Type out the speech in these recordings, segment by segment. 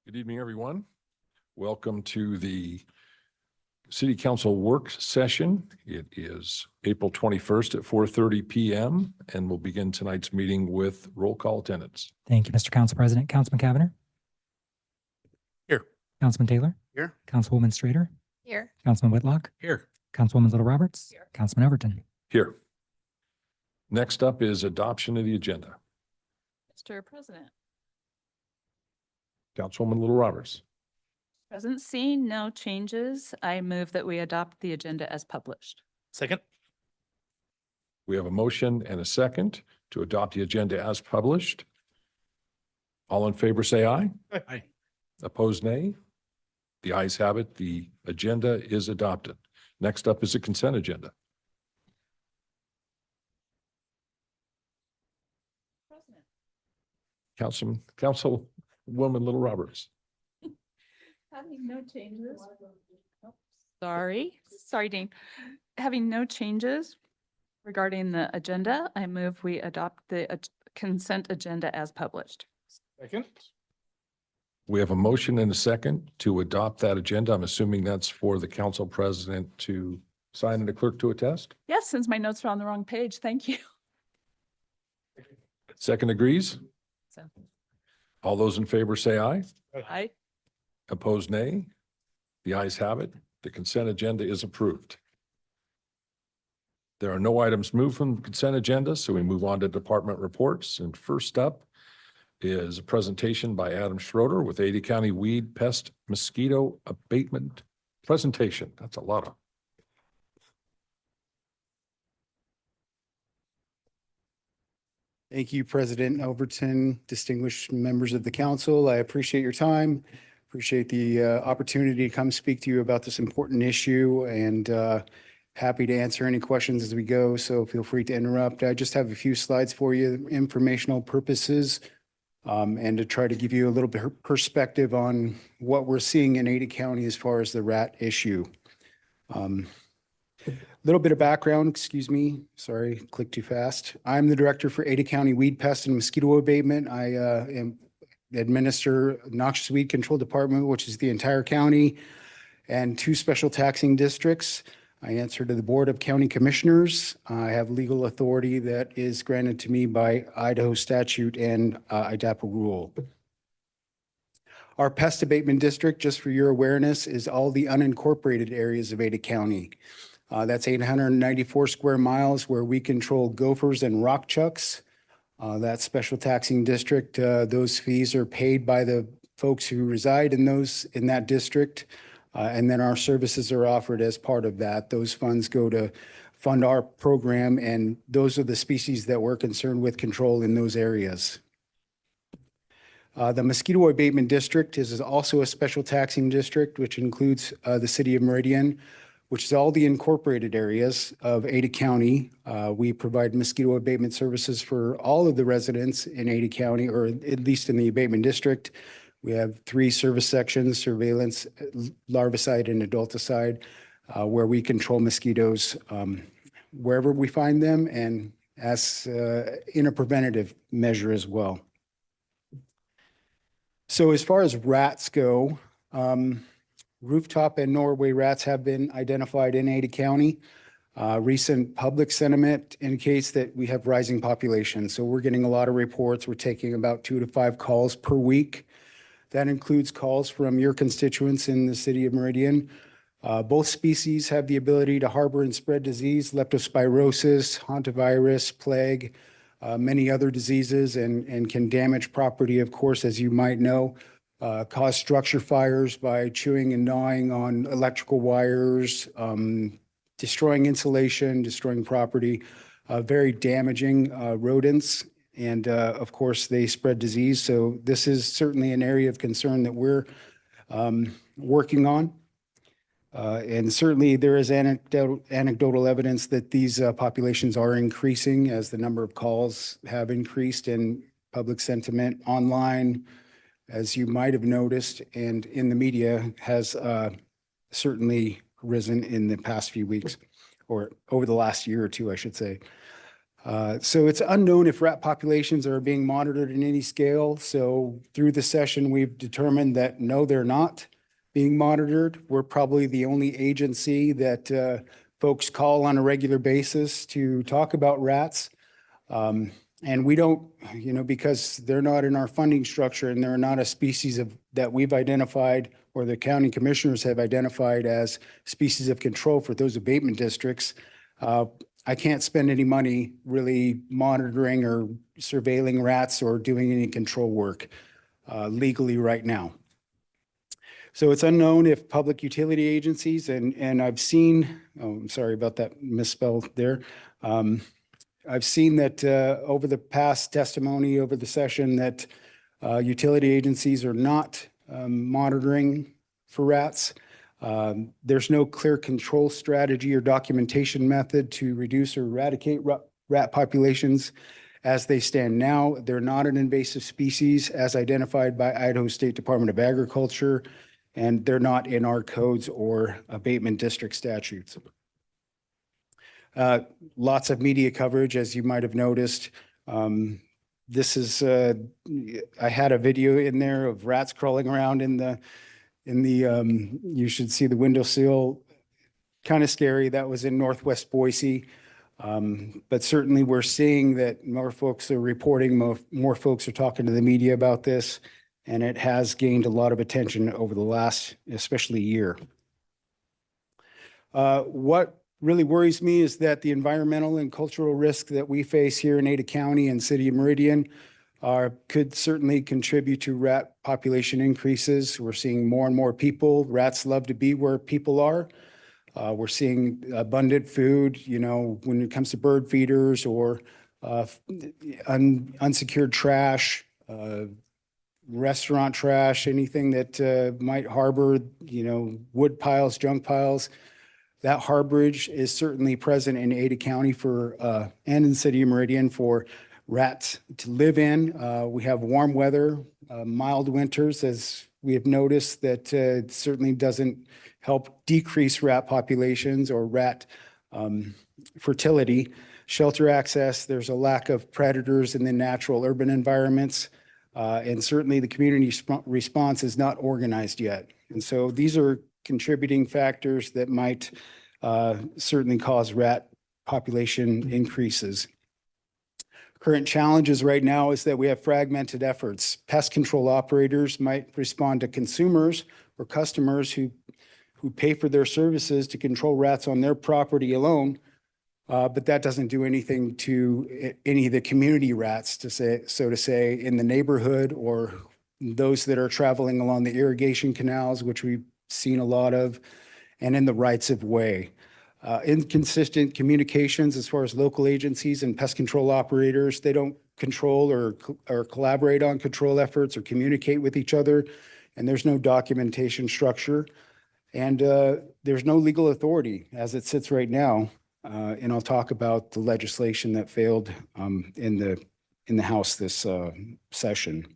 Good evening, everyone. Welcome to the City Council work session. It is April 21st at 4:30 p.m. and we'll begin tonight's meeting with roll call attendance. Thank you, Mr. Council President. Councilman Cavanagh. Here. Councilman Taylor. Here. Councilwoman Strader. Here. Councilman Whitlock. Here. Councilwoman Little Roberts. Here. Councilman Overton. Here. Next up is adoption of the agenda. Mr. President. Councilwoman Little Roberts. Present seeing no changes, I move that we adopt the agenda as published. Second. We have a motion and a second to adopt the agenda as published. All in favor, say aye. Aye. Opposed, nay. The ayes have it. The agenda is adopted. Next up is a consent agenda. President. Councilwoman Little Roberts. Having no changes. Oh, Sorry, Dean. Having no changes regarding the agenda, I move we adopt the consent agenda as published. Second. We have a motion and a second to adopt that agenda. I'm assuming that's for the council president to sign and the clerk to attest. Yes, since my notes are on the wrong page, thank you. Second agrees. So, All those in favor say aye. aye. Opposed, nay. The ayes have it. The consent agenda is approved. There are no items moved from the consent agenda, so we move on to department reports. And first up is a presentation by Adam Schroeder with Ada County Weed Pest Mosquito Abatement Presentation. That's a lot of. Thank you, President Overton, distinguished members of the council. I appreciate your time. Appreciate the opportunity to come speak to you about this important issue and happy to answer any questions as we go. So feel free to interrupt. I just have a few slides for you, informational purposes, and to try to give you a little bit of perspective on what we're seeing in Ada County as far as the rat issue. Little bit of background, excuse me. Sorry, clicked too fast. I'm the director for Ada County Weed Pest and Mosquito Abatement. I administer Noxious Weed Control Department, which is the entire county, and 2 special taxing districts. I answer to the Board of County Commissioners. I have legal authority that is granted to me by Idaho statute and IDAPA rule. Our pest abatement district, just for your awareness, is all the unincorporated areas of Ada County. That's 894 square miles where we control gophers and rock chucks. That special taxing district, those fees are paid by the folks who reside in that district. And then our services are offered as part of that. Those funds go to fund our program, and those are the species that we're concerned with control in those areas. The Mosquito Abatement District is also a special taxing district, which includes the city of Meridian, which is all the incorporated areas of Ada County. We provide mosquito abatement services for all of the residents in Ada County, or at least in the abatement district. We have 3 service sections: surveillance, larvicide, and adulticide, where we control mosquitoes wherever we find them, and as in a preventative measure as well. So as far as rats go, rooftop and Norway rats have been identified in Ada County. Recent public sentiment indicates that we have rising population. So we're getting a lot of reports. We're taking about 2 to 5 calls per week. That includes calls from your constituents in the city of Meridian. Both species have the ability to harbor and spread disease, leptospirosis, hantavirus, plague, many other diseases, and can damage property, of course, as you might know. Cause structure fires by chewing and gnawing on electrical wires, destroying insulation, destroying property, very damaging rodents. And of course, they spread disease. So this is certainly an area of concern that we're working on. And certainly there is anecdotal evidence that these populations are increasing as the number of calls have increased, and public sentiment online, as you might have noticed, and in the media, has certainly risen in the past few weeks, or over the last year or two, I should say. So it's unknown if rat populations are being monitored in any scale. So through the session, we've determined that no, they're not being monitored. We're probably the only agency that folks call on a regular basis to talk about rats. And we don't, because they're not in our funding structure and they're not a species that we've identified or the county commissioners have identified as species of control for those abatement districts. I can't spend any money really monitoring or surveilling rats or doing any control work legally right now. So it's unknown if public utility agencies, and I've seen, I'm sorry about that misspell there. I've seen that over the past testimony over the session that utility agencies are not monitoring for rats. There's no clear control strategy or documentation method to reduce or eradicate rat populations as they stand now. They're not an invasive species as identified by Idaho State Department of Agriculture, and they're not in our codes or abatement district statutes. Lots of media coverage, as you might have noticed. This is, I had a video in there of rats crawling around you should see the windowsill. Kind of scary. That was in Northwest Boise. But certainly we're seeing that more folks are reporting, more folks are talking to the media about this, and it has gained a lot of attention over the last, especially year. What really worries me is that the environmental and cultural risk that we face here in Ada County and City of Meridian could certainly contribute to rat population increases. We're seeing more and more people. Rats love to be where people are. We're seeing abundant food, when it comes to bird feeders or unsecured trash, restaurant trash, anything that might harbor, wood piles, junk piles. That harborage is certainly present in Ada County and in the City of Meridian for rats to live in. We have warm weather, mild winters, as we have noticed that certainly doesn't help decrease rat populations or rat fertility. Shelter access, there's a lack of predators in the natural urban environments. And certainly the community response is not organized yet. And so these are contributing factors that might certainly cause rat population increases. Current challenges right now is that we have fragmented efforts. Pest control operators might respond to consumers or customers who pay for their services to control rats on their property alone, but that doesn't do anything to any of the community rats, so to say, in the neighborhood or those that are traveling along the irrigation canals, which we've seen a lot of, and in the rights of way. Inconsistent communications as far as local agencies and pest control operators. They don't control or collaborate on control efforts or communicate with each other, and there's no documentation structure. And there's no legal authority as it sits right now. And I'll talk about the legislation that failed in the House this session.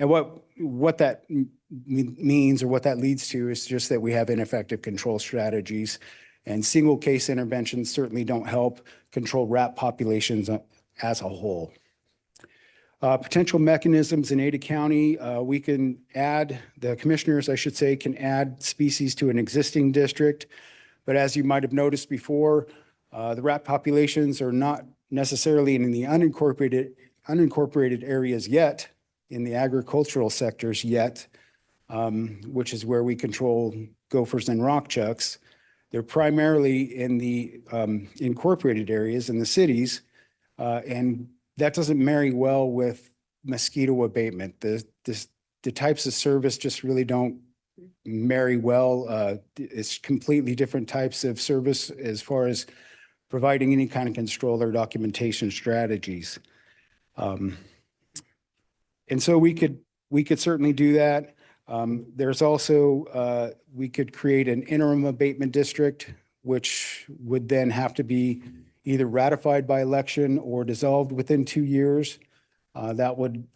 And what that means or what that leads to is just that we have ineffective control strategies, and single case interventions certainly don't help control rat populations as a whole. Potential mechanisms in Ada County, the commissioners, I should say, can add species to an existing district. But as you might have noticed before, the rat populations are not necessarily in the unincorporated areas yet, in the agricultural sectors yet, which is where we control gophers and rock chucks. They're primarily in the incorporated areas in the cities, and that doesn't marry well with mosquito abatement. The types of service just really don't marry well. It's completely different types of service as far as providing any kind of control or documentation strategies. And so we could certainly do that. There's also, we could create an interim abatement district, which would then have to be either ratified by election or dissolved within 2 years. That would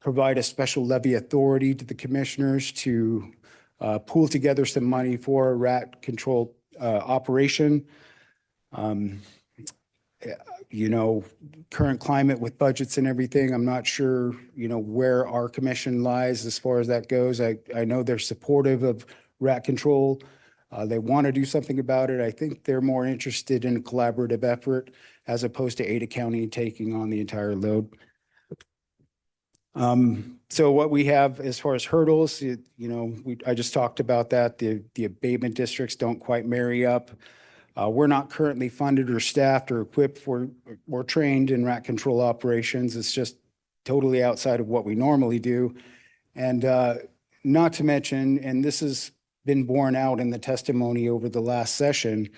provide a special levy authority to the commissioners to pool together some money for a rat control operation. you know, current climate with budgets and everything, I'm not sure, you know, where our commission lies as far as that goes. I know they're supportive of rat control. They want to do something about it. I think they're more interested in a collaborative effort as opposed to Ada County taking on the entire load. So what we have as far as hurdles, you know, I just talked about that. The abatement districts don't quite marry up. We're not currently funded or staffed or equipped for or trained in rat control operations. It's just totally outside of what we normally do. And not to mention, and this has been borne out in the testimony over the last session,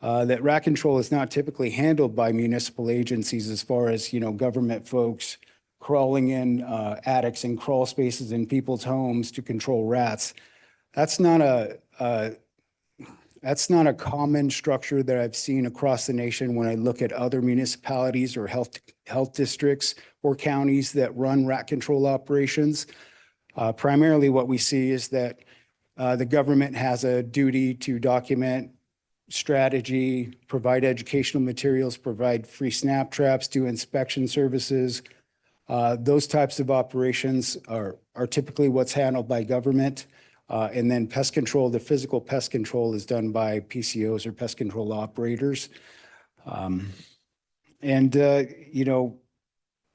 that rat control is not typically handled by municipal agencies as far as, you know, government folks crawling in attics and crawl spaces in people's homes to control rats. That's not a common structure that I've seen across the nation when I look at other municipalities or health districts or counties that run rat control operations. Primarily what we see is that the government has a duty to document strategy, provide educational materials, provide free snap traps, do inspection services. Those types of operations are typically what's handled by government. And then pest control, the physical pest control is done by PCOs or pest control operators. You know,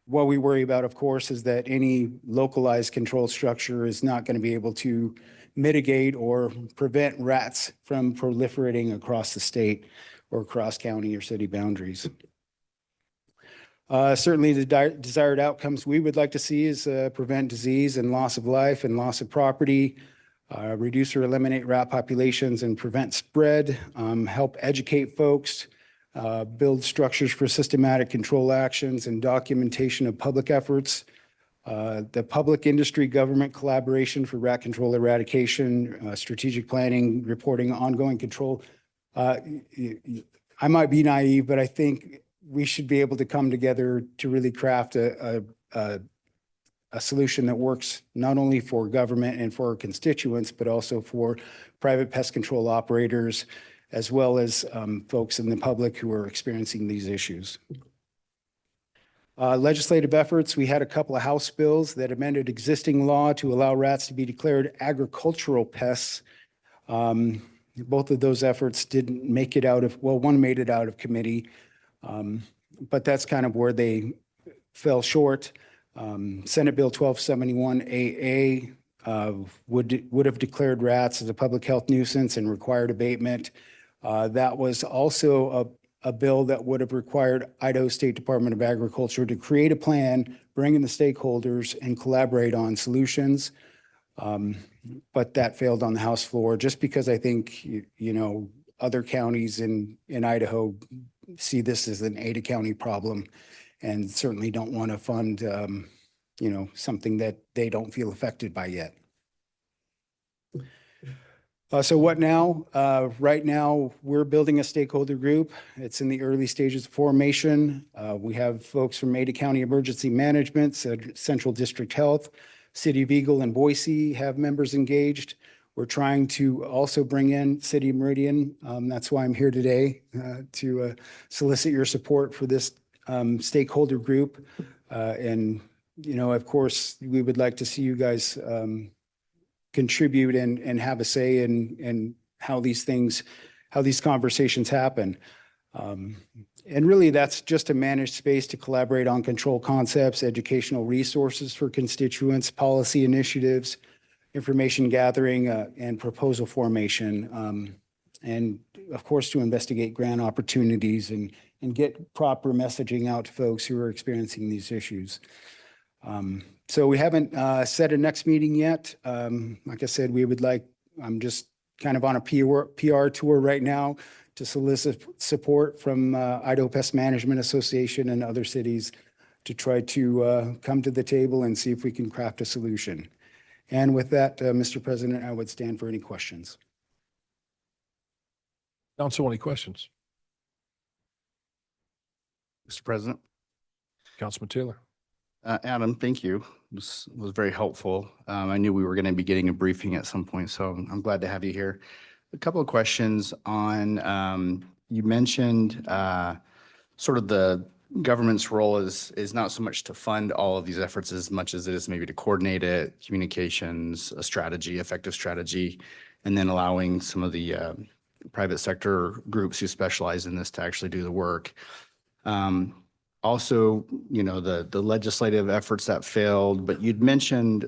what we worry about, of course, is that any localized control structure is not going to be able to mitigate or prevent rats from proliferating across the state or across county or city boundaries. Certainly the desired outcomes we would like to see is prevent disease and loss of life and loss of property, reduce or eliminate rat populations and prevent spread, help educate folks, build structures for systematic control actions and documentation of public efforts, the public industry government collaboration for rat control eradication, strategic planning, reporting, ongoing control. I might be naive, but I think we should be able to come together to really craft a solution that works not only for government and for our constituents, but also for private pest control operators, as well as folks in the public who are experiencing these issues. Legislative efforts, we had a couple of House bills that amended existing law to allow rats to be declared agricultural pests. Both of those efforts didn't make it out of, well, one made it out of committee, but that's kind of where they fell short. Senate Bill 1271 AA would have declared rats as a public health nuisance and required abatement. That was also a bill that would have required Idaho State Department of Agriculture to create a plan, bring in the stakeholders and collaborate on solutions. But that failed on the House floor just because I think, you know, other counties in Idaho see this as an Ada County problem and certainly don't want to fund, you know, something that they don't feel affected by yet. So what now? Right now, we're building a stakeholder group. It's in the early stages of formation. We have folks from Ada County Emergency Management, Central District Health, City of Eagle and Boise have members engaged. We're trying to also bring in City of Meridian. That's why I'm here today, to solicit your support for this stakeholder group. And, you know, of course, we would like to see you guys contribute and have a say in how these conversations happen. And really, that's just a managed space to collaborate on control concepts, educational resources for constituents, policy initiatives, information gathering, and proposal formation. And of course, to investigate grant opportunities and get proper messaging out to folks who are experiencing these issues. So we haven't set a next meeting yet. Like I said, I'm just kind of on a PR tour right now to solicit support from Idaho Pest Management Association and other cities to try to come to the table and see if we can craft a solution. And with that, Mr. President, I would stand for any questions. Council, any questions? Mr. President. Councilman Taylor. Adam, thank you. This was very helpful. I knew we were going to be getting a briefing at some point, so I'm glad to have you here. A couple of questions on, you mentioned sort of the government's role is not so much to fund all of these efforts as much as it is maybe to coordinate it, communications, a strategy, effective strategy, and then allowing some of the private sector groups who specialize in this to actually do the work. Also, you know, the legislative efforts that failed, but you'd mentioned,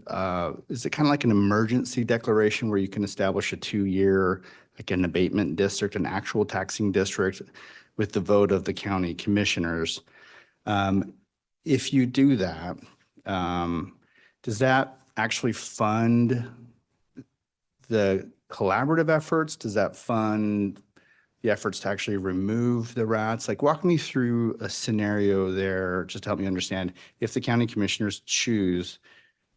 is it kind of like an emergency declaration where you can establish a 2-year, like an abatement district, an actual taxing district with the vote of the county commissioners? If you do that, does that actually fund the collaborative efforts? Does that fund the efforts to actually remove the rats? Like, walk me through a scenario there, just to help me understand, if the county commissioners choose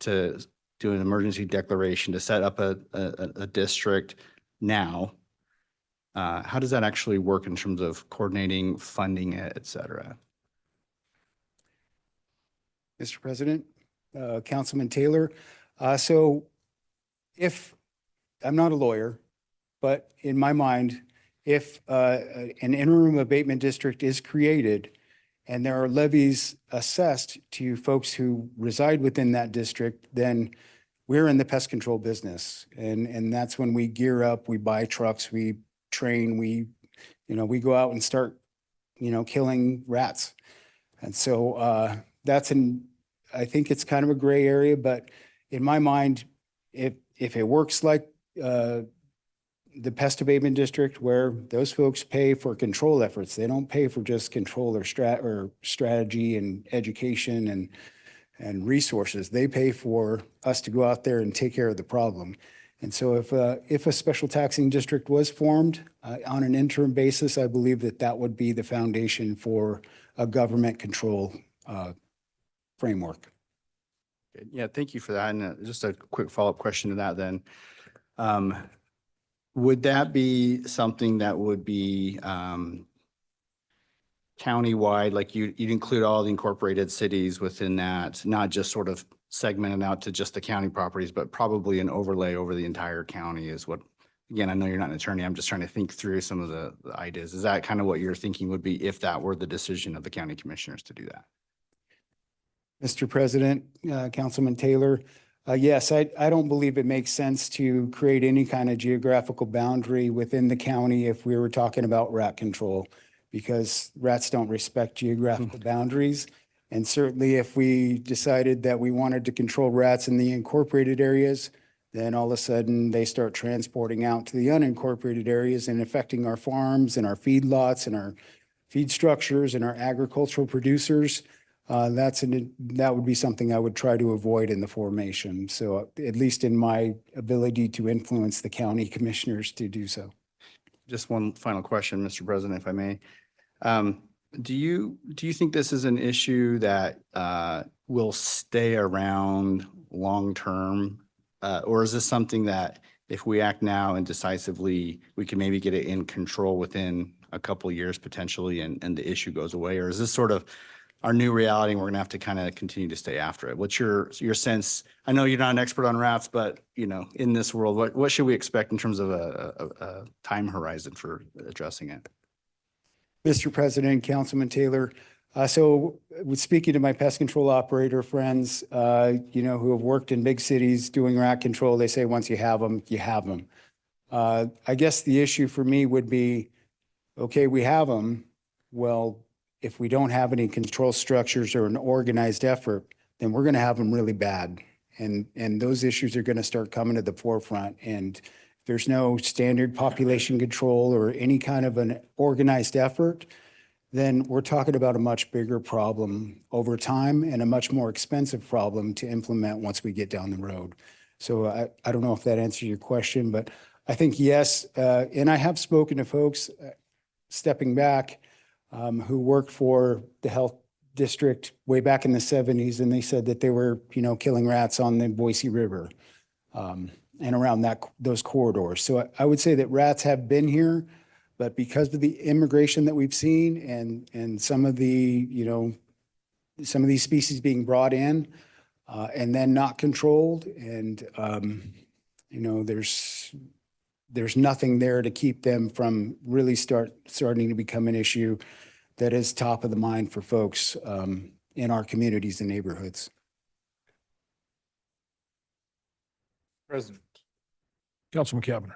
to do an emergency declaration to set up a district now, how does that actually work in terms of coordinating, funding it, et cetera? Mr. President, Councilman Taylor. So if, I'm not a lawyer, but in my mind, if an interim abatement district is created and there are levies assessed to folks who reside within that district, then we're in the pest control business. And that's when we gear up, we buy trucks, we train, we go out and start, killing rats. And so I think it's kind of a gray area, but in my mind, if it works like the pest abatement district, where those folks pay for control efforts, they don't pay for just control or strategy and education and resources. They pay for us to go out there and take care of the problem. And so if a special taxing district was formed on an interim basis, I believe that would be the foundation for a government control framework. Yeah, thank you for that. And just a quick follow-up question to that then. Would that be something that would be countywide, like you'd include all the incorporated cities within that, not just sort of segmented out to just the county properties, but probably an overlay over the entire county is what, again, I know you're not an attorney. I'm just trying to think through some of the ideas. Is that kind of what you're thinking would be if that were the decision of the county commissioners to do that? Mr. President, Councilman Taylor, yes, I don't believe it makes sense to create any kind of geographical boundary within the county if we were talking about rat control, because rats don't respect geographical boundaries. And certainly if we decided that we wanted to control rats in the incorporated areas, then all of a sudden they start transporting out to the unincorporated areas and affecting our farms and our feedlots and our feed structures and our agricultural producers. That would be something I would try to avoid in the formation. So at least in my ability to influence the county commissioners to do so. Just one final question, Mr. President, if I may. Do you think this is an issue that will stay around long-term? Or is this something that if we act now and decisively, we can maybe get it in control within a couple of years potentially and the issue goes away? Or is this sort of our new reality and we're gonna have to kind of continue to stay after it? What's your sense? I know you're not an expert on rats, but in this world, what should we expect in terms of a time horizon for addressing it? Mr. President, Councilman Taylor, so speaking to my pest control operator friends, who have worked in big cities doing rat control, they say once you have them, you have them. I guess the issue for me would be, okay, we have them. Well, if we don't have any control structures or an organized effort, then we're going to have them really bad. And those issues are going to start coming to the forefront. And if there's no standard population control or any kind of an organized effort, then we're talking about a much bigger problem over time and a much more expensive problem to implement once we get down the road. So I don't know if that answers your question, but I think yes. And I have spoken to folks stepping back who worked for the health district way back in the 70s, and they said that they were, killing rats on the Boise River and around those corridors. So I would say that rats have been here, but because of the immigration that we've seen and some of the, some of these species being brought in and then not controlled, and there's nothing there to keep them from really starting to become an issue. that is top of the mind for folks in our communities and neighborhoods. President. Councilman Cavanagh.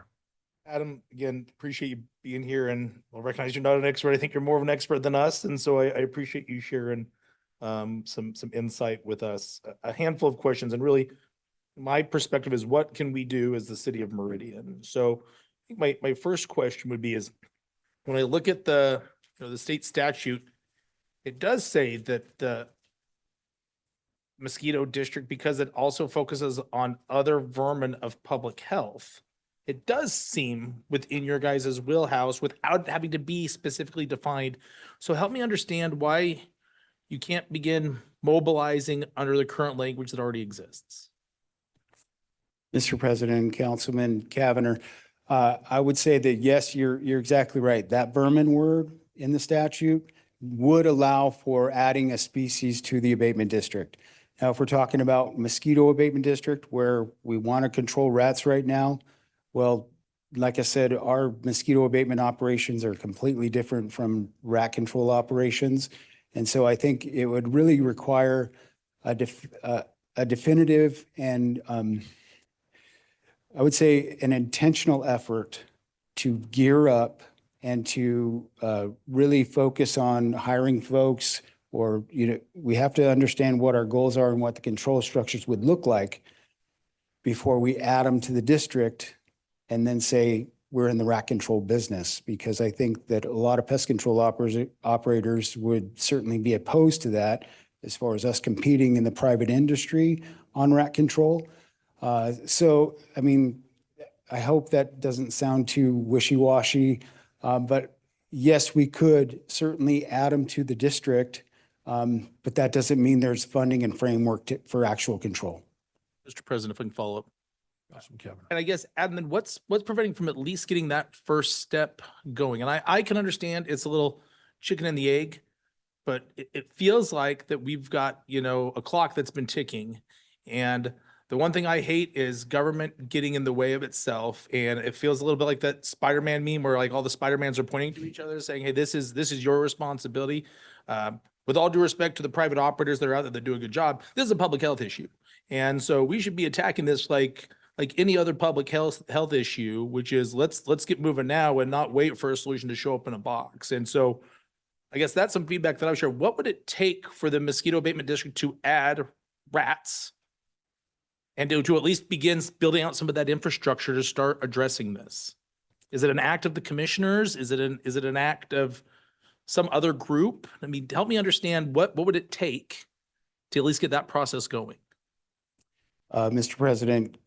Adam, again, appreciate you being here, and I'll recognize you're not an expert. I think you're more of an expert than us. And so I appreciate you sharing some insight with us. A handful of questions, and really my perspective is, what can we do as the city of Meridian? So I think my first question would be is, when I look at the state statute, it does say that the mosquito district, because it also focuses on other vermin of public health, it does seem within your guys' wheelhouse without having to be specifically defined. So help me understand why you can't begin mobilizing under the current language that already exists. Mr. President, Councilman Cavanagh, I would say that yes, you're exactly right. That vermin word in the statute would allow for adding a species to the abatement district. Now, if we're talking about mosquito abatement district where we want to control rats right now, well, like I said, our mosquito abatement operations are completely different from rat control operations. And so I think it would really require a definitive and I would say an intentional effort to gear up and to really focus on hiring folks, or, we have to understand what our goals are and what the control structures would look like before we add them to the district and then say we're in the rat control business. Because I think that a lot of pest control operators would certainly be opposed to that as far as us competing in the private industry on rat control. So, I mean, I hope that doesn't sound too wishy-washy, but yes, we could certainly add them to the district, but that doesn't mean there's funding and framework for actual control. Mr. President, if I can follow up. Councilman Cavanagh. And I guess, admin, what's preventing from at least getting that first step going? And I can understand it's a little chicken and the egg, but it feels like that we've got, a clock that's been ticking. And the one thing I hate is government getting in the way of itself. And it feels a little bit like that Spider-Man meme where like all the Spider-Mans are pointing to each other saying, hey, this is your responsibility. With all due respect to the private operators that are out there that do a good job, this is a public health issue. And so we should be attacking this like any other public health issue, which is let's get moving now and not wait for a solution to show up in a box. And so I guess that's some feedback that I'll share. What would it take for the mosquito abatement district to add rats and to at least begin building out some of that infrastructure to start addressing this? Is it an act of the commissioners? Is it an act of some other group? I mean, help me understand what would it take to at least get that process going? Mr. President,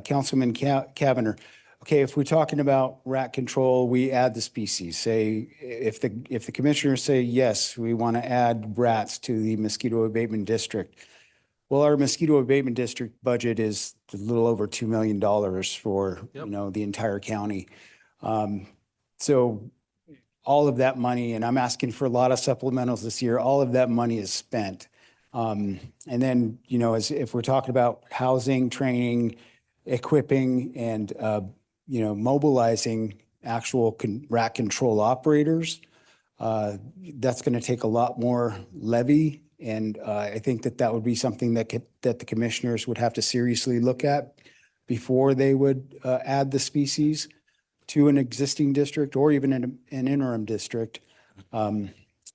Councilman Cavanagh, okay, if we're talking about rat control, we add the species. Say, if the commissioners say, yes, we want to add rats to the mosquito abatement district. Well, our mosquito abatement district budget is a little over $2 million for, the entire county. So all of that money, and I'm asking for a lot of supplementals this year, all of that money is spent. And then, if we're talking about housing, training, equipping, and, mobilizing actual rat control operators, that's going to take a lot more levy. And I think that would be something that the commissioners would have to seriously look at before they would add the species to an existing district or even an interim district. I'm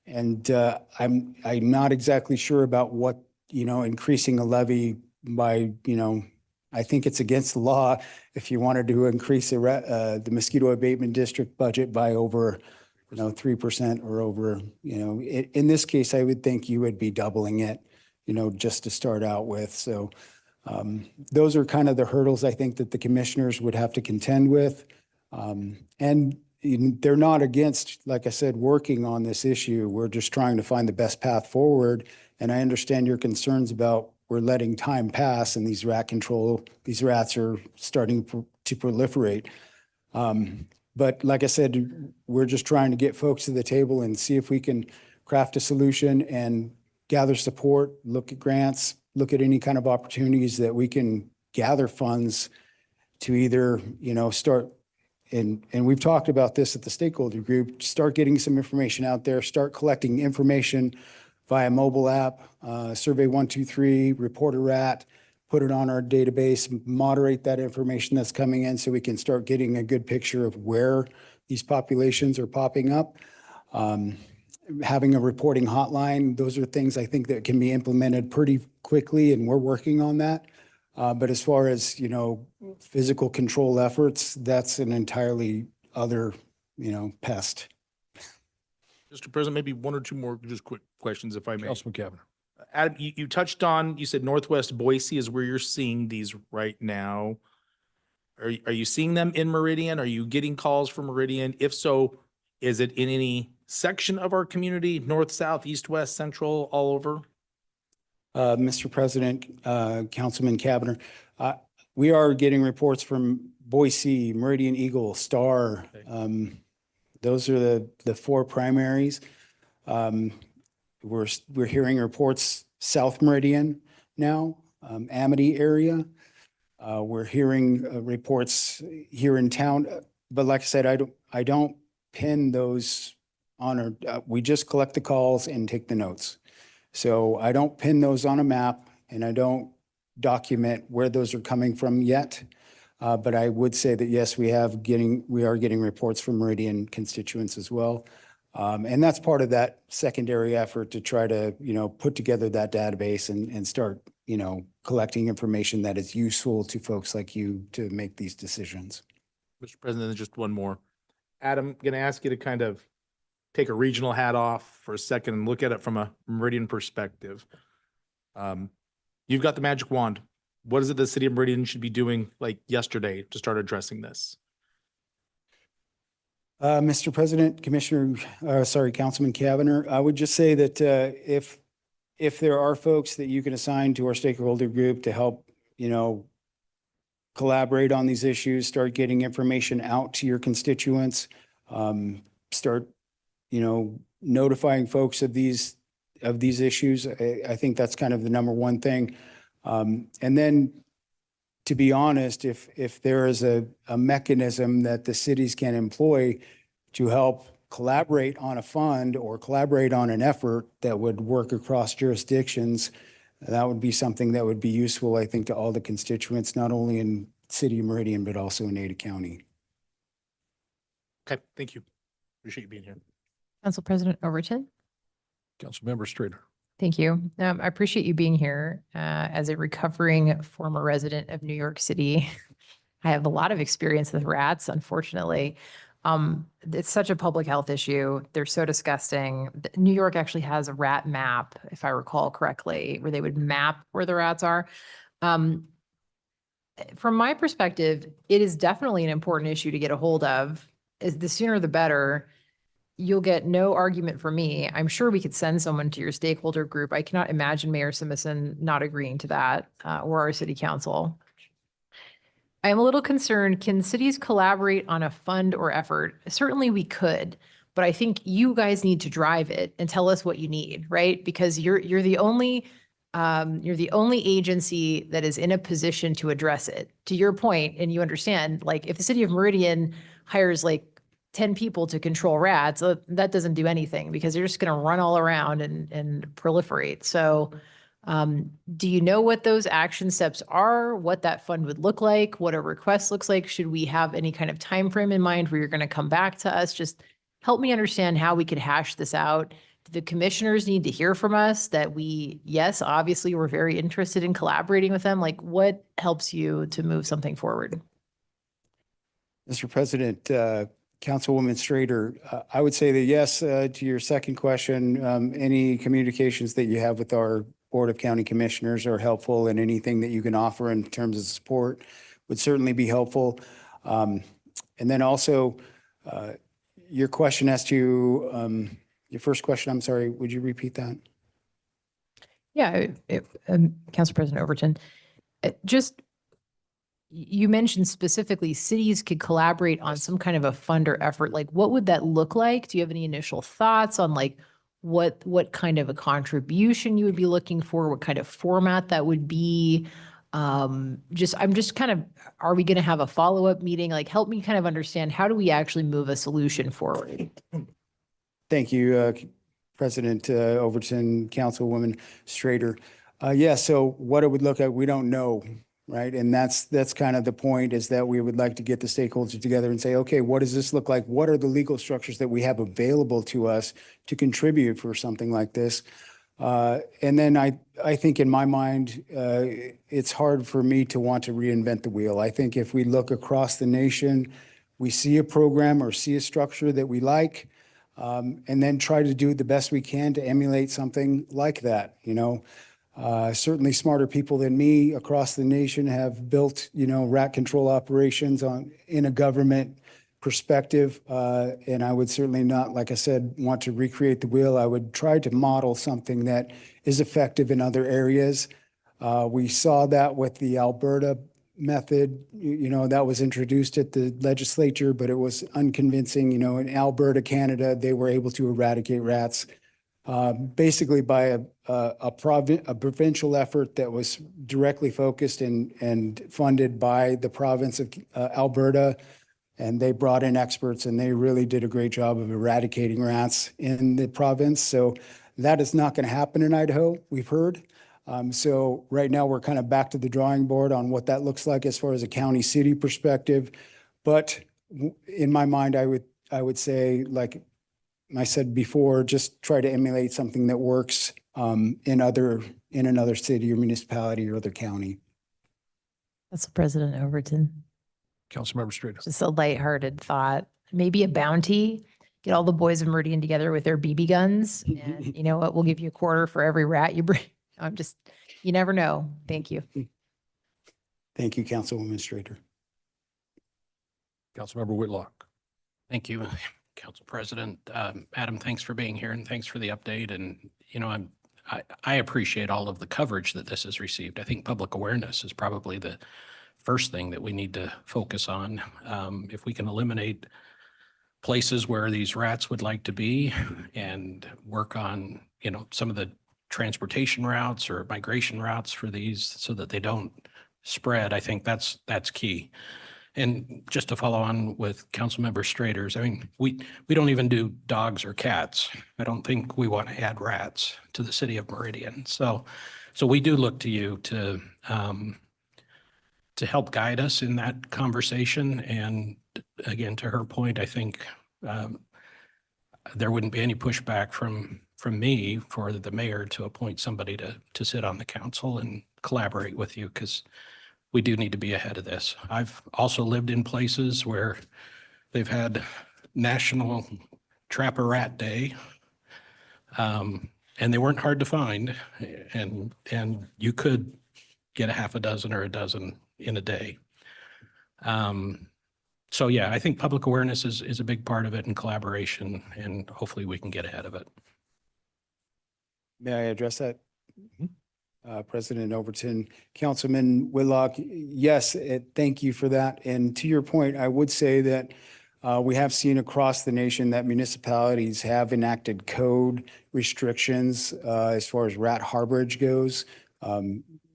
not exactly sure about what, increasing a levy by, I think it's against the law if you wanted to increase the mosquito abatement district budget by over 3% or over, in this case, I would think you would be doubling it, just to start out with. So those are kind of the hurdles I think that the commissioners would have to contend with. And they're not against, like I said, working on this issue. We're just trying to find the best path forward. And I understand your concerns about we're letting time pass and these rats are starting to proliferate. But like I said, we're just trying to get folks to the table and see if we can craft a solution and gather support, look at grants, look at any kind of opportunities that we can gather funds to either, start and we've talked about this at the stakeholder group, start getting some information out there, start collecting information via mobile app, Survey 123, Report a Rat, put it on our database, moderate that information that's coming in so we can start getting a good picture of where these populations are popping up. Having a reporting hotline, those are things I think that can be implemented pretty quickly, and we're working on that. But as far as, physical control efforts, that's an entirely other, pest. Mr. President, maybe one or two more just quick questions, if I may. Councilman Cavanagh. Adam, you touched on, you said Northwest Boise is where you're seeing these right now. Are you seeing them in Meridian? Are you getting calls from Meridian? If so, is it in any section of our community, north, south, east, west, central, all over? Mr. President, Councilman Cavanagh, we are getting reports from Boise, Meridian Eagle, Star. Those are the four primaries. We're hearing reports South Meridian now, Amity area. We're hearing reports here in town, but like I said, I don't pin those on we just collect the calls and take the notes. So I don't pin those on a map, and I don't document where those are coming from yet. But I would say that yes, we are getting reports from Meridian constituents as well. And that's part of that secondary effort to try to, put together that database and start, collecting information that is useful to folks like you to make these decisions. Mr. President, just one more. Adam, going to ask you to kind of take a regional hat off for a second and look at it from a Meridian perspective. You've got the magic wand. What is it the city of Meridian should be doing like yesterday to start addressing this? Mr. President, Councilman Cavanagh, I would just say that if there are folks that you can assign to our stakeholder group to help, collaborate on these issues, start getting information out to your constituents, start, notifying folks of these issues. I think that's kind of the number one thing. And then, to be honest, if there is a mechanism that the cities can employ to help collaborate on a fund or collaborate on an effort that would work across jurisdictions, that would be something that would be useful, I think, to all the constituents, not only in City of Meridian, but also in Ada County. Okay, thank you. Appreciate you being here. Council President Overton. Councilmember Strader. Thank you. I appreciate you being here. As a recovering former resident of New York City, I have a lot of experience with rats, unfortunately. It's such a public health issue. They're so disgusting. New York actually has a rat map, if I recall correctly, where they would map where the rats are. From my perspective, it is definitely an important issue to get a hold of. The sooner the better. You'll get no argument from me. I'm sure we could send someone to your stakeholder group. I cannot imagine Mayor Simison not agreeing to that, or our city council. I am a little concerned. Can cities collaborate on a fund or effort? Certainly we could, but I think you guys need to drive it and tell us what you need, right? Because you're the only agency that is in a position to address it. To your point, and you understand, like if the city of Meridian hires like 10 people to control rats, that doesn't do anything because they're just going to run all around and proliferate. So do you know what those action steps are, what that fund would look like, what a request looks like? Should we have any kind of time frame in mind where you're going to come back to us? Just help me understand how we could hash this out. Do the commissioners need to hear from us that yes, obviously we're very interested in collaborating with them. Like what helps you to move something forward? Mr. President, Councilwoman Strader, I would say that yes, to your second question, any communications that you have with our Board of County Commissioners are helpful, and anything that you can offer in terms of support would certainly be helpful. And then also your question as to your first question, I'm sorry, would you repeat that? Yeah, Council President Overton, you mentioned specifically cities could collaborate on some kind of a fund or effort. Like what would that look like? Do you have any initial thoughts on like what kind of a contribution you would be looking for, what kind of format that would be? I'm just kind of, are we going to have a follow-up meeting? Like, help me kind of understand, how do we actually move a solution forward? Thank you, President Overton, Councilwoman Strader. Yeah, so what it would look at, we don't know, right? And that's kind of the point, is that we would like to get the stakeholders together and say, okay, what does this look like? What are the legal structures that we have available to us to contribute for something like this? And then I think in my mind, it's hard for me to want to reinvent the wheel. I think if we look across the nation, we see a program or see a structure that we like, and then try to do the best we can to emulate something like that, you know. Certainly smarter people than me across the nation have built, you know, rat control operations in a government perspective. And I would certainly not, like I said, want to recreate the wheel. I would try to model something that is effective in other areas. We saw that with the Alberta method, you know, that was introduced at the legislature, but it was unconvincing. You know, in Alberta, Canada, they were able to eradicate rats basically by a provincial effort that was directly focused and funded by the province of Alberta. And they brought in experts, and they really did a great job of eradicating rats in the province. So that is not going to happen in Idaho, we've heard. So right now we're kind of back to the drawing board on what that looks like as far as a county city perspective. But in my mind, I would say, like I said before, just try to emulate something that works in another city or municipality or other county. That's President Overton. Councilmember Strader. Just a lighthearted thought. Maybe a bounty. Get all the boys of Meridian together with their BB guns, and you know what? We'll give you a quarter for every rat you bring. You never know. Thank you. Thank you, Councilwoman Strader. Councilmember Whitlock. Thank you, Council President. Adam, thanks for being here and thanks for the update. And, you know, I appreciate all of the coverage that this has received. I think public awareness is probably the first thing that we need to focus on. If we can eliminate places where these rats would like to be and work on, you know, some of the transportation routes or migration routes for these so that they don't spread, I think that's key. And just to follow on with Councilmember Strader's, I mean, we don't even do dogs or cats. I don't think we want to add rats to the city of Meridian. So we do look to you to help guide us in that conversation. And again, to her point, I think there wouldn't be any pushback from me for the mayor to appoint somebody to sit on the council and collaborate with you, because we do need to be ahead of this. I've also lived in places where they've had National Trapper Rat Day, and they weren't hard to find, and you could get a half a dozen or a dozen in a day. So yeah, I think public awareness is a big part of it, and collaboration, and hopefully we can get ahead of it. May I address that? President Overton, Councilman Whitlock, yes, thank you for that. And to your point, I would say that we have seen across the nation that municipalities have enacted code restrictions as far as rat harborage goes.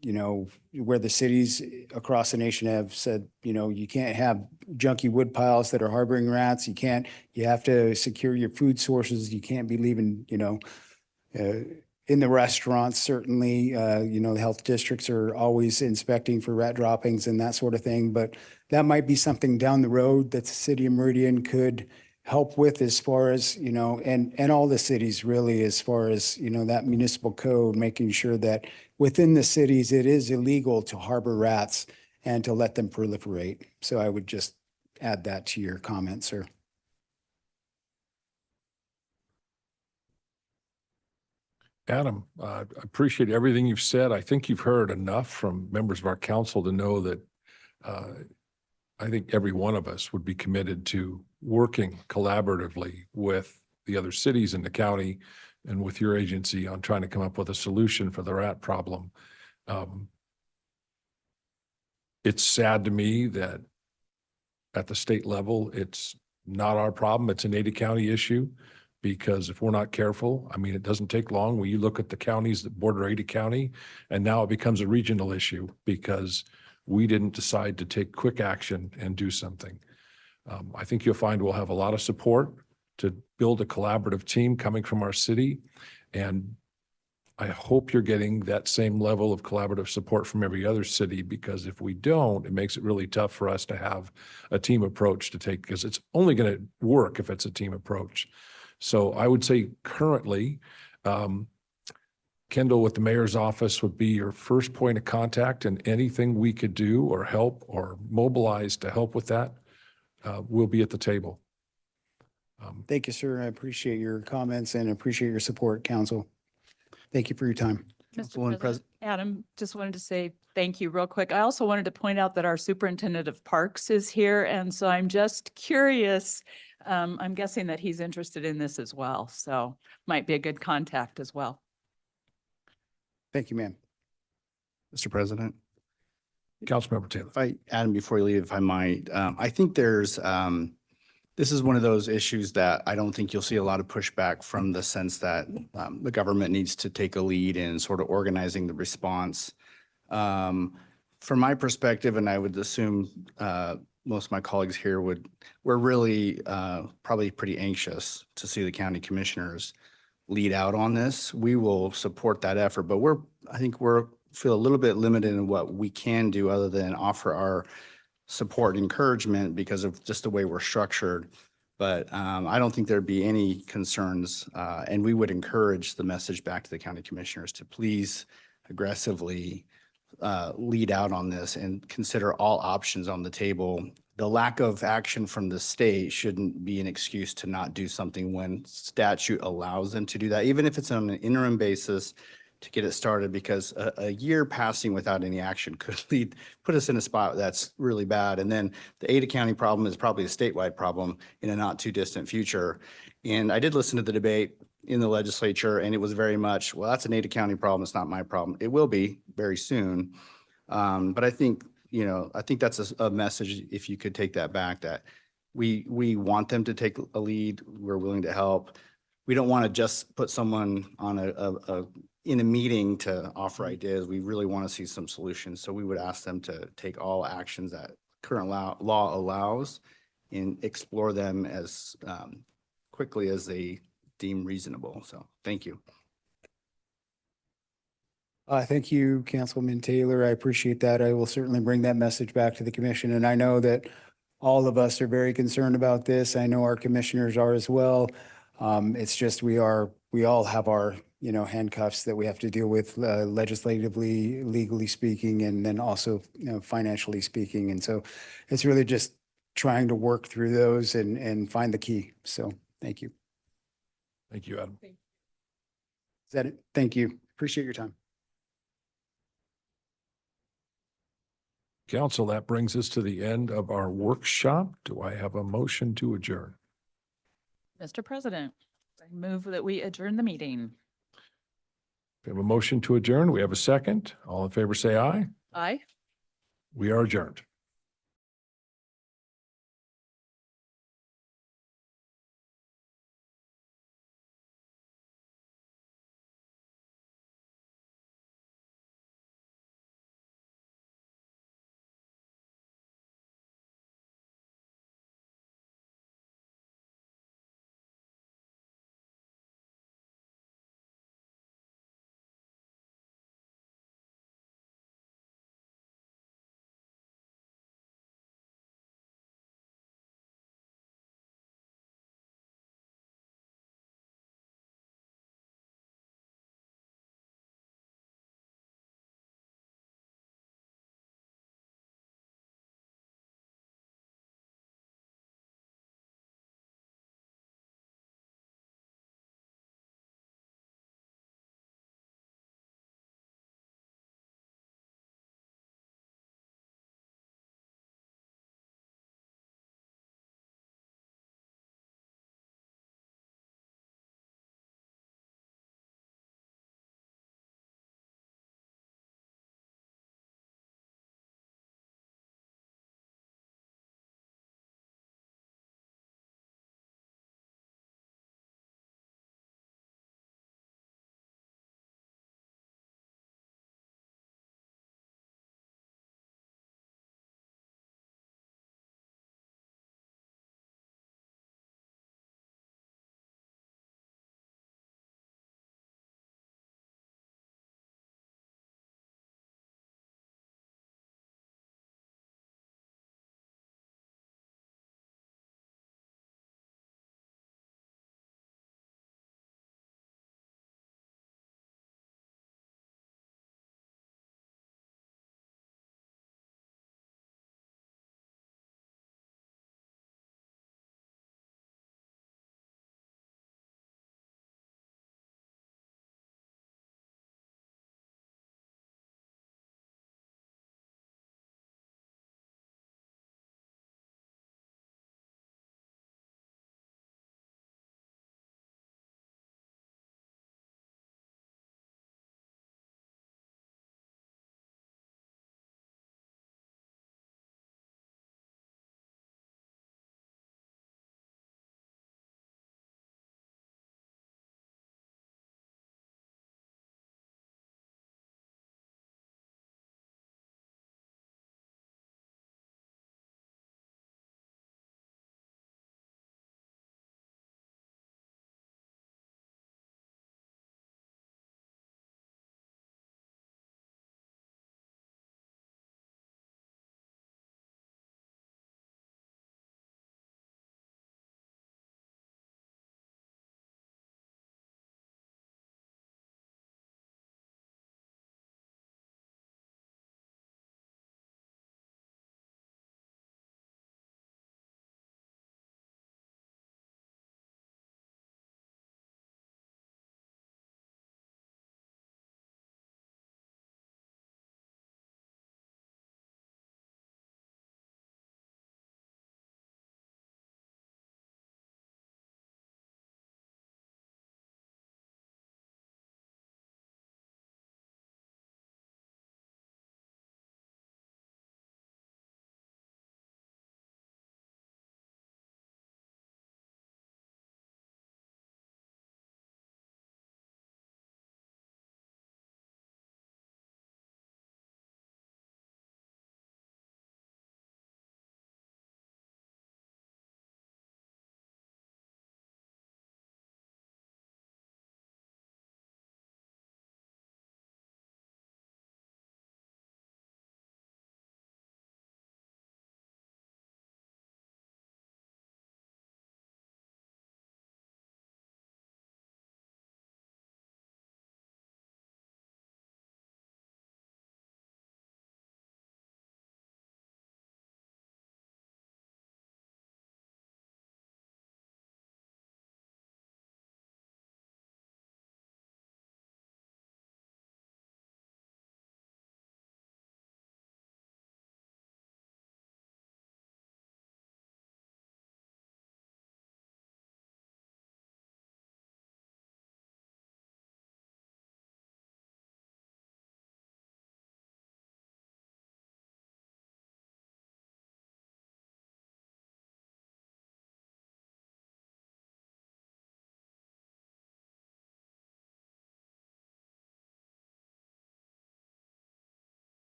You know, where the cities across the nation have said, you know, you can't have junky wood piles that are harboring rats. You have to secure your food sources. You can't be leaving, you know, in the restaurants, certainly, you know, the health districts are always inspecting for rat droppings and that sort of thing. But that might be something down the road that the city of Meridian could help with, as far as, you know, and all the cities really, as far as, you know, that municipal code, making sure that within the cities, it is illegal to harbor rats and to let them proliferate. So I would just add that to your comment, sir. Adam, I appreciate everything you've said. I think you've heard enough from members of our council to know that I think every one of us would be committed to working collaboratively with the other cities in the county and with your agency on trying to come up with a solution for the rat problem. It's sad to me that at the state level, it's not our problem. It's an Ada County issue. because if we're not careful, I mean, it doesn't take long when you look at the counties that border Ada County, and now it becomes a regional issue because we didn't decide to take quick action and do something. I think you'll find we'll have a lot of support to build a collaborative team coming from our city. And I hope you're getting that same level of collaborative support from every other city, because if we don't, it makes it really tough for us to have a team approach to take, because it's only going to work if it's a team approach. So I would say currently, Kendall with the mayor's office would be your first point of contact, and anything we could do or help or mobilize to help with that, we'll be at the table. Thank you, sir. I appreciate your comments and appreciate your support, council. Thank you for your time. Mr. Councilwoman President, Adam, just wanted to say thank you real quick. I also wanted to point out that our superintendent of parks is here. And so I'm just curious. I'm guessing that he's interested in this as well. So might be a good contact as well. Thank you, ma'am. Mr. President, Councilmember Taylor. Adam, before you leave, if I might, I think this is one of those issues that I don't think you'll see a lot of pushback from, the sense that the government needs to take a lead in sort of organizing the response. From my perspective, and I would assume most of my colleagues here we're really probably pretty anxious to see the county commissioners lead out on this. We will support that effort, but I think we're feel a little bit limited in what we can do other than offer our support and encouragement because of just the way we're structured. But I don't think there'd be any concerns. And we would encourage the message back to the county commissioners to please aggressively lead out on this and consider all options on the table. The lack of action from the state shouldn't be an excuse to not do something when statute allows them to do that, even if it's on an interim basis to get it started, because a year passing without any action could put us in a spot that's really bad. And then the Ada County problem is probably a statewide problem in a not too distant future. And I did listen to the debate in the legislature, and it was very much, well, that's an Ada County problem. It's not my problem. It will be very soon. But I think, I think that's a message, if you could take that back, that we want them to take a lead. We're willing to help. We don't want to just put someone on in a meeting to offer ideas. We really want to see some solutions. So we would ask them to take all actions that current law allows and explore them as quickly as they deem reasonable. So thank you. Thank you, Councilman Taylor. I appreciate that. I will certainly bring that message back to the commission. And I know that all of us are very concerned about this. I know our commissioners are as well. It's just we all have our handcuffs that we have to deal with legislatively, legally speaking, and then also financially speaking. And so it's really just trying to work through those and find the key. So thank you. Thank you, Adam. Is that it? Thank you. Appreciate your time. Council, that brings us to the end of our workshop. Do I have a motion to adjourn? Mr. President, I move that we adjourn the meeting. We have a motion to adjourn. We have a second. All in favor, say aye. Aye. We are adjourned.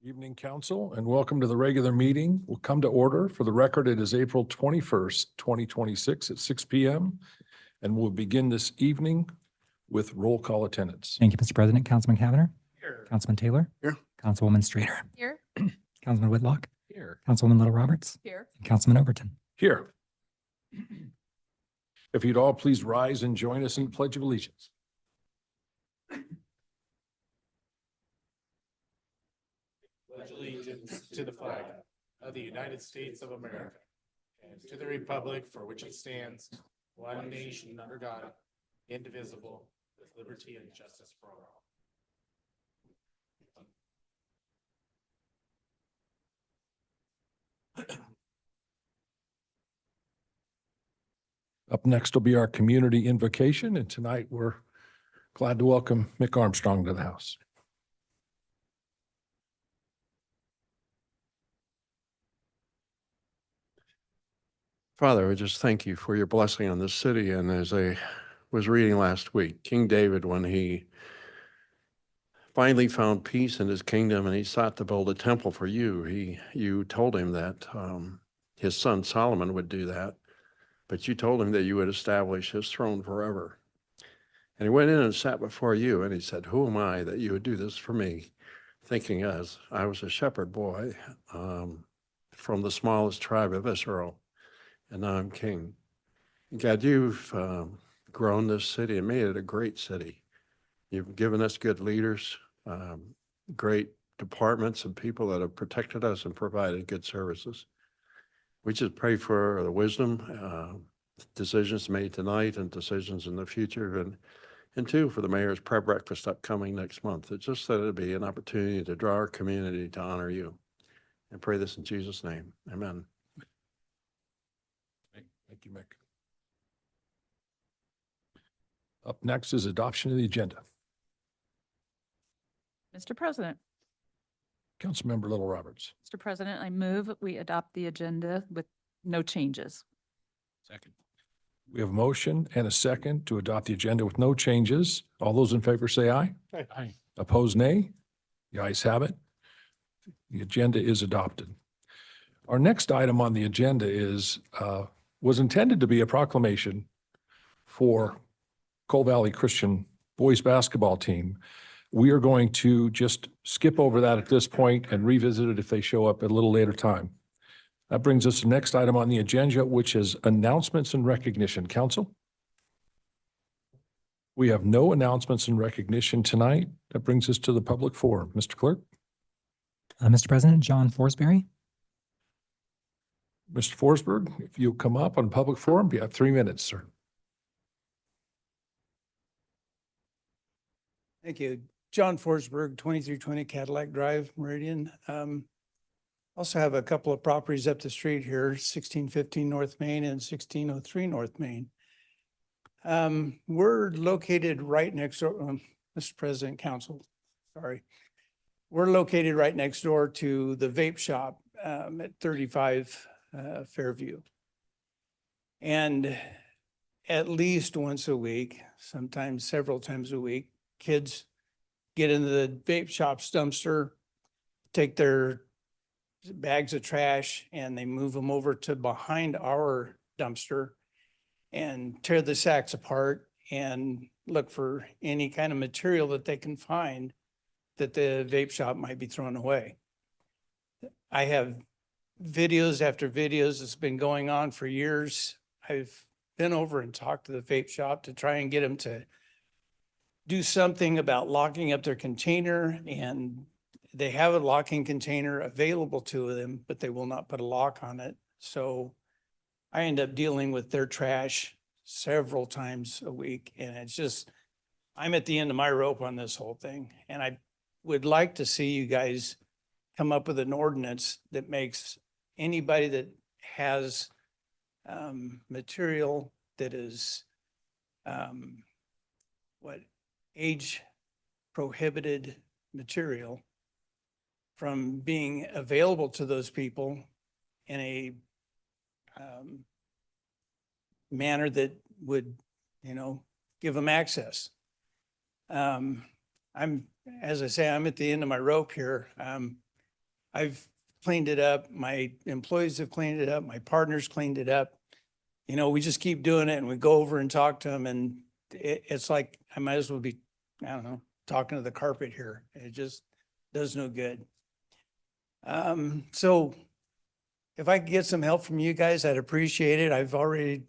Evening, council, and welcome to the regular meeting. We'll come to order. For the record, it is April 21st, 2026 at 6 p.m. And we'll begin this evening with roll call attendance. Thank you, Mr. President. Councilman Cavanagh. Here. Councilman Taylor. Here. Councilwoman Strader. Here. Councilman Whitlock. Here. Councilwoman Little Roberts. Here. And Councilman Overton. Here. If you'd all please rise and join us in the Pledge of Allegiance. Pledge allegiance to the flag of the United States of America and to the republic for which it stands, one nation under God, indivisible, with liberty and justice for all. Up next will be our community invocation, and tonight we're glad to welcome Mick Armstrong to the house. Father, we just thank you for your blessing on this city. And as I was reading last week, King David, when he finally found peace in his kingdom and he sought to build a temple for you, you told him that his son Solomon would do that, but you told him that you would establish his throne forever. And he went in and sat before you and he said, "Who am I that you would do this for me?" Thinking as I was a shepherd boy from the smallest tribe of Israel. And now I'm king. God, you've grown this city and made it a great city. You've given us good leaders, great departments and people that have protected us and provided good services. We just pray for the wisdom, decisions made tonight and decisions in the future. And two, for the mayor's prayer breakfast upcoming next month. It's just that it'd be an opportunity to draw our community to honor you. And pray this in Jesus' name. Amen. Thank you, Mick. Up next is adoption of the agenda. Mr. President, Councilmember Little Roberts. Mr. President, I move we adopt the agenda with no changes. Second. We have a motion and a second to adopt the agenda with no changes. All those in favor say aye. Aye. Opposed, nay. The ayes have it. The agenda is adopted. Our next item on the agenda was intended to be a proclamation for Coal Valley Christian boys basketball team. We are going to just skip over that at this point and revisit it if they show up at a little later time. That brings us to the next item on the agenda, which is announcements and recognition. Council? We have no announcements and recognition tonight. That brings us to the public forum. Mr. Clerk? Mr. President, John Forsberry. Mr. Forsberg, if you'll come up on public forum, you have 3 minutes, sir. Thank you. John Forsberg, 2320 Cadillac Drive, Meridian. Also have a couple of properties up the street here, 1615 North Main and 1603 North Main. We're located right next door, Mr. President, Council, sorry. We're located right next door to the vape shop at 35 Fairview. And at least once a week, sometimes several times a week, kids get into the vape shop's dumpster, take their bags of trash, and they move them over to behind our dumpster and tear the sacks apart and look for any kind of material that they can find that the vape shop might be throwing away. I have videos after videos. It's been going on for years. I've been over and talked to the vape shop to try and get them to do something about locking up their container, and they have a locking container available to them, but they will not put a lock on it. So I end up dealing with their trash several times a week, and it's just, I'm at the end of my rope on this whole thing. And I would like to see you guys come up with an ordinance that makes anybody that has material that is age prohibited material from being available to those people in a manner that would, give them access. As I say, I'm at the end of my rope here. I've cleaned it up. My employees have cleaned it up. My partners cleaned it up. You know, we just keep doing it and we go over and talk to them and it's like, I might as well be, I don't know, talking to the carpet here. It just does no good. So if I could get some help from you guys, I'd appreciate it. I've already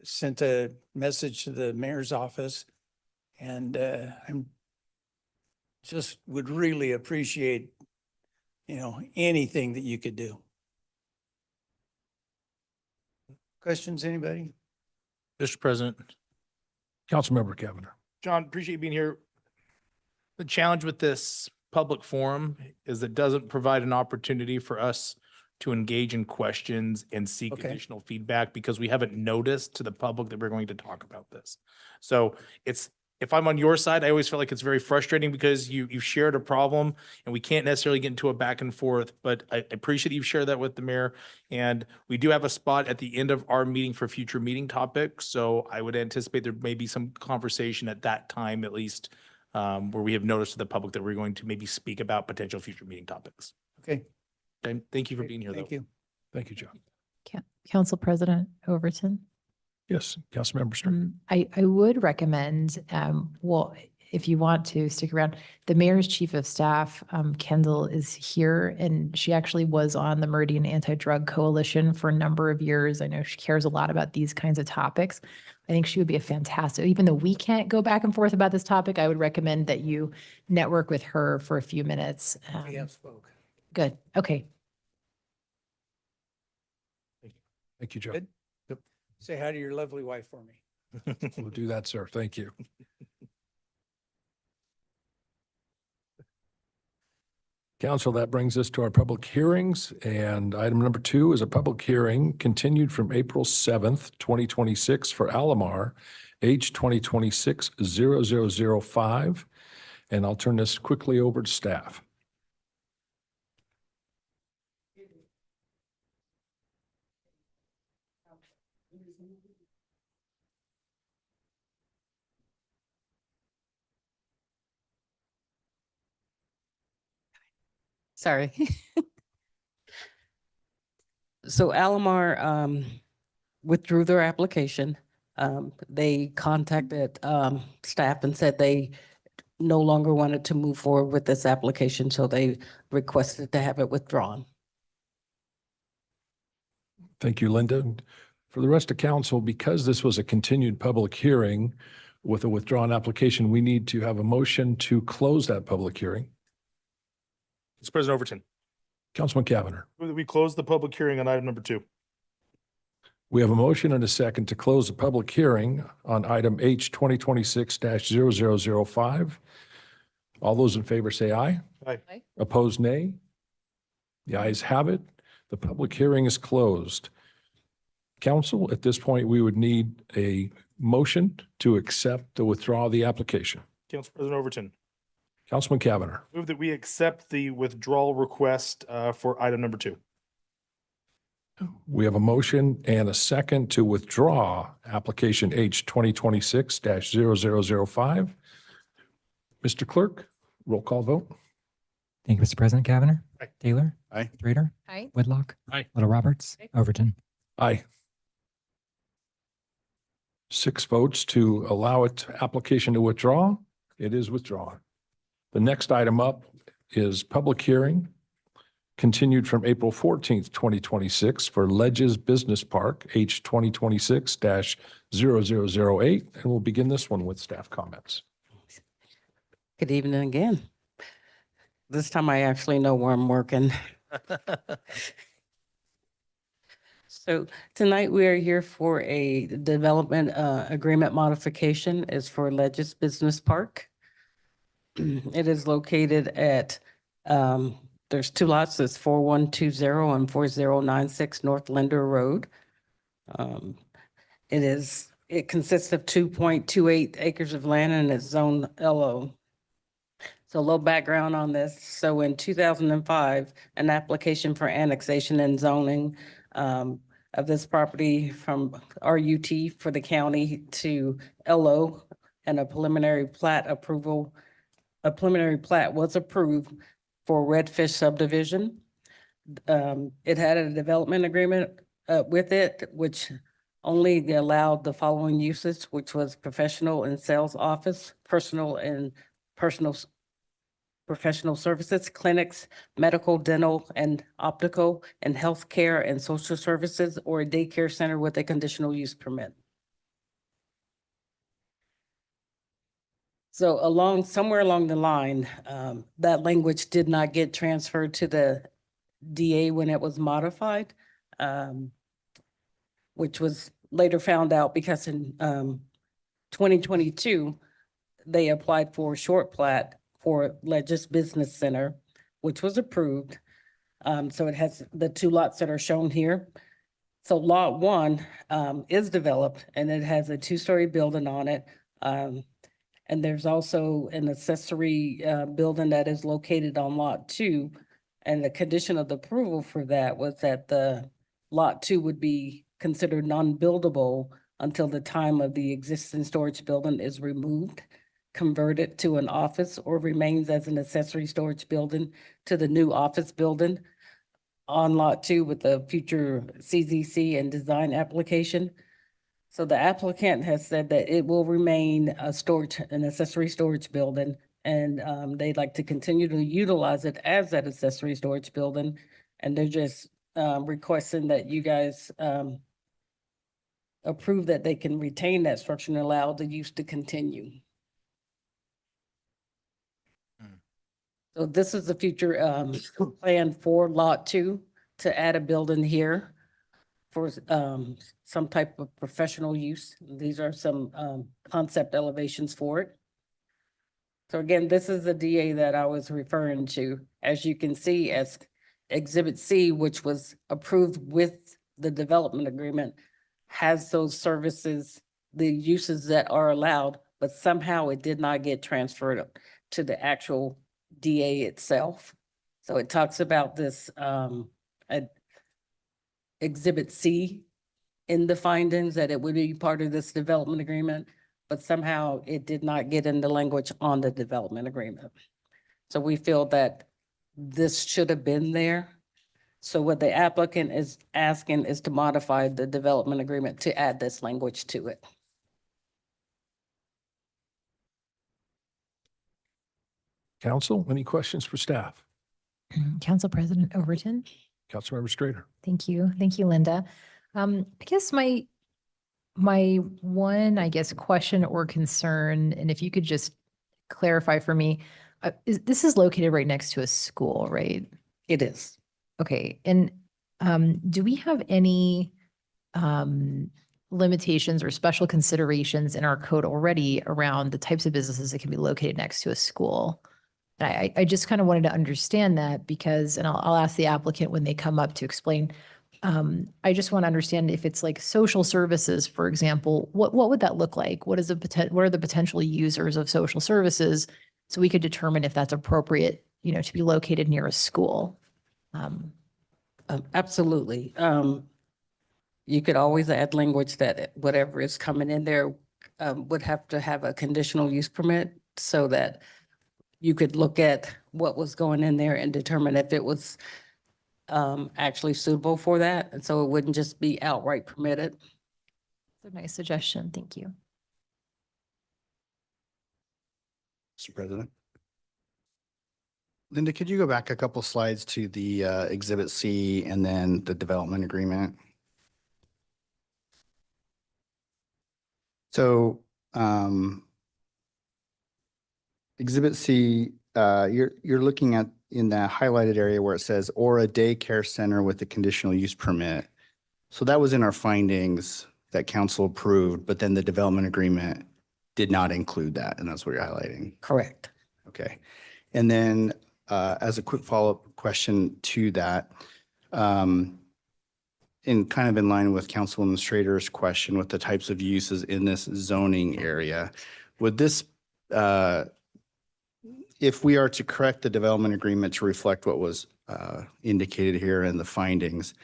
sent a message to the mayor's office and I'm just would really appreciate, you know, anything that you could do. Questions, anybody? Mr. President, Councilmember Cavanagh. John, appreciate you being here. The challenge with this public forum is it doesn't provide an opportunity for us to engage in questions and seek Okay. additional feedback because we haven't noticed to the public that we're going to talk about this. So if I'm on your side, I always feel like it's very frustrating because you've shared a problem and we can't necessarily get into a back and forth, but I appreciate you've shared that with the mayor. And we do have a spot at the end of our meeting for future meeting topics. So I would anticipate there may be some conversation at that time, at least, where we have noticed to the public that we're going to maybe speak about potential future meeting topics. Okay. And thank you for being here, though. Thank you. Thank you, John. Council President Overton. Yes, Councilmember Stern. I would recommend, well, if you want to stick around, the mayor's chief of staff, Kendall, is here and she actually was on the Meridian Anti-Drug Coalition for a number of years. I know she cares a lot about these kinds of topics. I think she would be a fantastic, even though we can't go back and forth about this topic, I would recommend that you network with her for a few minutes. We have spoke. Good. Okay. Thank you, Joe. Good. Say hi to your lovely wife for me. We'll do that, sir. Thank you. Council, that brings us to our public hearings, and item number 2 is a public hearing continued from April 7th, 2026 for Alamar, H 2026-0005. And I'll turn this quickly over to staff. Sorry. So Alamar withdrew their application. They contacted staff and said they no longer wanted to move forward with this application, so they requested to have it withdrawn. Thank you, Linda. For the rest of council, because this was a continued public hearing with a withdrawn application, we need to have a motion to close that public hearing. Mr. President Overton, Councilman Cavanagh. we close the public hearing on item number 2. We have a motion and a second to close the public hearing on item H 2026-0005. All those in favor say aye. Aye. Opposed, nay. The ayes have it. The public hearing is closed. Council, at this point, we would need a motion to accept the withdrawal of the application. Council President Overton, Councilman Cavanagh. move that we accept the withdrawal request for item number 2. We have a motion and a second to withdraw application H 2026-0005. Mr. Clerk, roll call vote. Thank you, Mr. President. Cavanagh. Aye. Taylor. Aye. Trader. Aye. Whitlock. Aye. Little Roberts. Overton. Aye. 6 votes to allow it, application to withdraw. It is withdrawn. The next item up is public hearing continued from April 14th, 2026 for Ledges Business Park, H 2026-0008. And we'll begin this one with staff comments. Good evening again. This time I actually know where I'm working. So tonight we are here for a development agreement modification. Is for Ledges Business Park. It is located at, there's 2 lots, it's 4120 and 4096 North Linder Road. It consists of 2.28 acres of land and it's zone LO. So a little background on this. So in 2005, an application for annexation and zoning of this property from RUT for the county to LO and a preliminary plat approval. A preliminary plat was approved for Redfish subdivision. It had a development agreement with it, which only allowed the following uses, which was professional and sales office, personal professional services, clinics, medical, dental, and optical, and healthcare and social services, or a daycare center with a conditional use permit. So somewhere along the line, that language did not get transferred to the DA when it was modified, which was later found out because in 2022, they applied for a short plat for Legis Business Center, which was approved. So it has the 2 lots that are shown here. So lot 1 is developed and it has a 2-story building on it. And there's also an accessory building that is located on lot 2. And the condition of the approval for that was that the lot 2 would be considered non-buildable until the time of the existing storage building is removed, converted to an office, or remains as an accessory storage building to the new office building on lot 2 with the future CZC and design application. So the applicant has said that it will remain an accessory storage building, and they'd like to continue to utilize it as that accessory storage building. And they're just requesting that you guys approve that they can retain that structure and allow the use to continue. So this is the future plan for lot 2 to add a building here for some type of professional use. These are some concept elevations for it. So again, this is the DA that I was referring to. As you can see, as Exhibit C, which was approved with the development agreement, has those services, the uses that are allowed, but somehow it did not get transferred to the actual DA itself. So it talks about this Exhibit C in the findings that it would be part of this development agreement, but somehow it did not get in the language on the development agreement. So we feel that this should have been there. So what the applicant is asking is to modify the development agreement to add this language to it. Council, any questions for staff? Council President Overton. Councilmember Strader. Thank you. Thank you, Linda. I guess my one, question or concern, and if you could just clarify for me, this is located right next to a school, right? It is. Okay. And do we have any limitations or special considerations in our code already around the types of businesses that can be located next to a school? And I just kind of wanted to understand that because, and I'll ask the applicant when they come up to explain. I just want to understand if it's like social services, for example, what would that look like? What are the potential users of social services? So we could determine if that's appropriate, to be located near a school. Absolutely. You could always add language that whatever is coming in there would have to have a conditional use permit so that you could look at what was going in there and determine if it was actually suitable for that. And so it wouldn't just be outright permitted. That's a nice suggestion. Thank you. Mr. President. Linda, could you go back a couple slides to the Exhibit C and then the development agreement? So Exhibit C, you're looking at in that highlighted area where it says, or a daycare center with a conditional use permit. So that was in our findings that council approved, but then the development agreement did not include that, and that's what you're highlighting. Correct. Okay. And then as a quick follow-up question to that, in kind of in line with Councilwoman Strader's question with the types of uses in this zoning area, would this, if we are to correct the development agreement to reflect what was indicated here in the findings,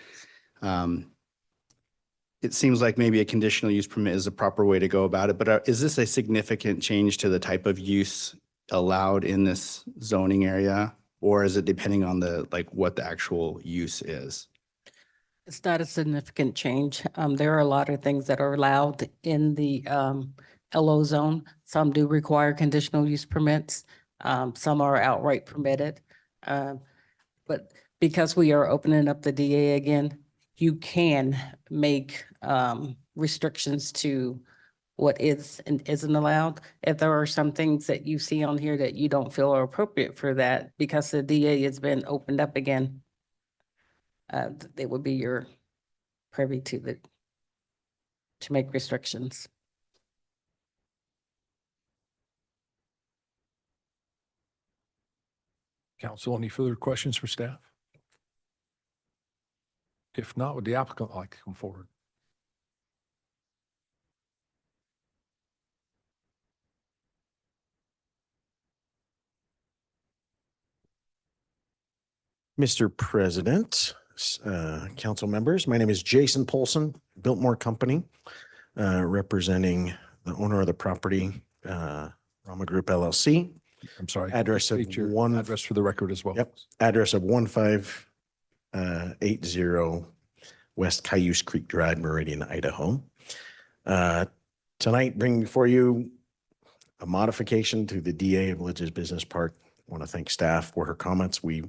it seems like maybe a conditional use permit is a proper way to go about it, but is this a significant change to the type of use allowed in this zoning area? Or is it depending on the, like, what the actual use is? It's not a significant change. There are a lot of things that are allowed in the LO zone. Some do require conditional use permits. Some are outright permitted. But because we are opening up the DA again, you can make restrictions to what is and isn't allowed. If there are some things that you see on here that you don't feel are appropriate for that, because the DA has been opened up again, it would be your privy to make restrictions. Council, any further questions for staff? If not, would the applicant like to come forward? Mr. President, council members, my name is Jason Polson, Biltmore Company, representing the owner of the property, Rama Group LLC. I'm sorry. Address of State your one- address for the record as well. Yep. Address of 1580 West Cayuse Creek Drive, Meridian, Idaho. Tonight, bringing before you a modification to the DA of Villages Business Park. I want to thank staff for her comments. We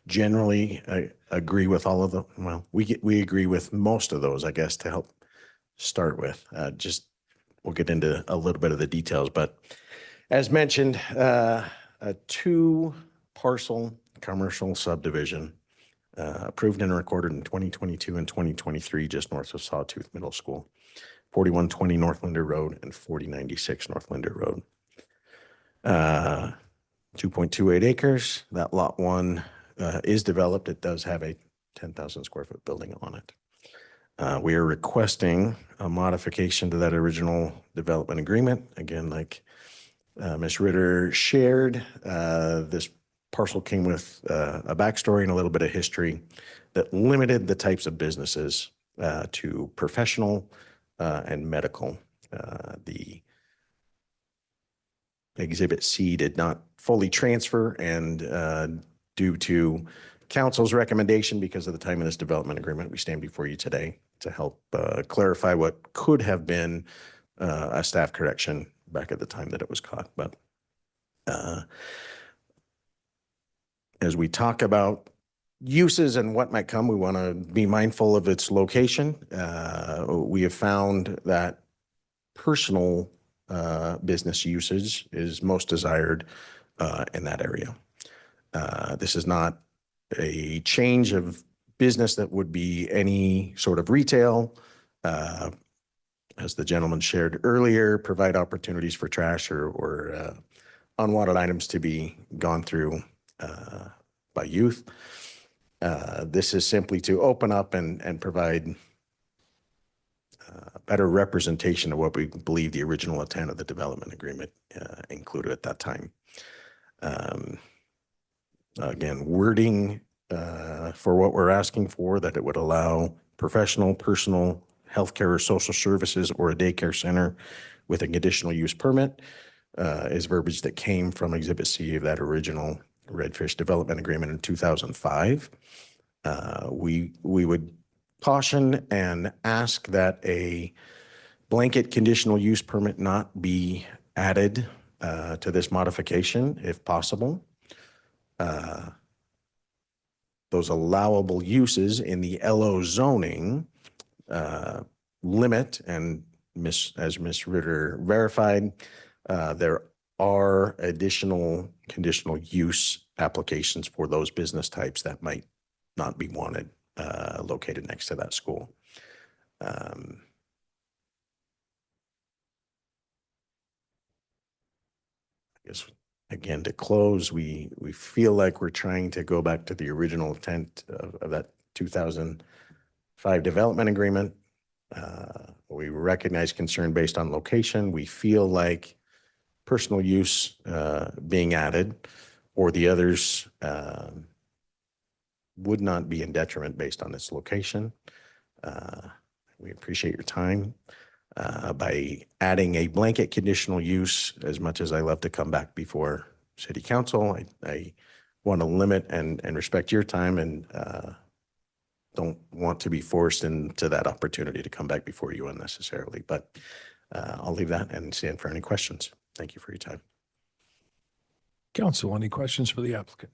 generally agree with all of them. Well, we agree with most of those, I guess, to help start with. We'll get into a little bit of the details, but as mentioned, a 2-parcel commercial subdivision approved and recorded in 2022 and 2023, just north of Sawtooth Middle School, 4120 North Linder Road and 4096 North Linder Road. 2.28 acres. That lot 1 is developed. It does have a 10,000 square foot building on it. We are requesting a modification to that original development agreement. Again, like Ms. Ritter shared, this parcel came with a backstory and a little bit of history that limited the types of businesses to professional and medical. The Exhibit C did not fully transfer, and due to council's recommendation, because of the time of this development agreement, we stand before you today to help clarify what could have been a staff correction back at the time that it was caught. But as we talk about uses and what might come, we want to be mindful of its location. We have found that personal business usage is most desired in that area. This is not a change of business that would be any sort of retail. As the gentleman shared earlier, provide opportunities for trash or unwanted items to be gone through by youth. This is simply to open up and provide better representation of what we believe the original intent of the development agreement included at that time. Again, wording for what we're asking for, that it would allow professional, personal, healthcare or social services or a daycare center with a conditional use permit is verbiage that came from Exhibit C of that original Redfish development agreement in 2005. We would caution and ask that a blanket conditional use permit not be added to this modification if possible. Those allowable uses in the LO zoning limit, and as Ms. Ritter verified, there are additional conditional use applications for those business types that might not be wanted located next to that school. I guess, again, to close, we feel like we're trying to go back to the original intent of that 2005 development agreement. We recognize concern based on location. We feel like personal use being added or the others would not be in detriment based on its location. We appreciate your time. By adding a blanket conditional use, as much as I love to come back before City Council, I want to limit and respect your time and don't want to be forced into that opportunity to come back before you unnecessarily. But I'll leave that and stand for any questions. Thank you for your time. Council, any questions for the applicant?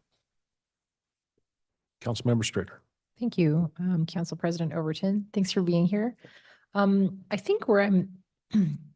Councilmember Strader. Thank you, Council President Overton. Thanks for being here. I think where I'm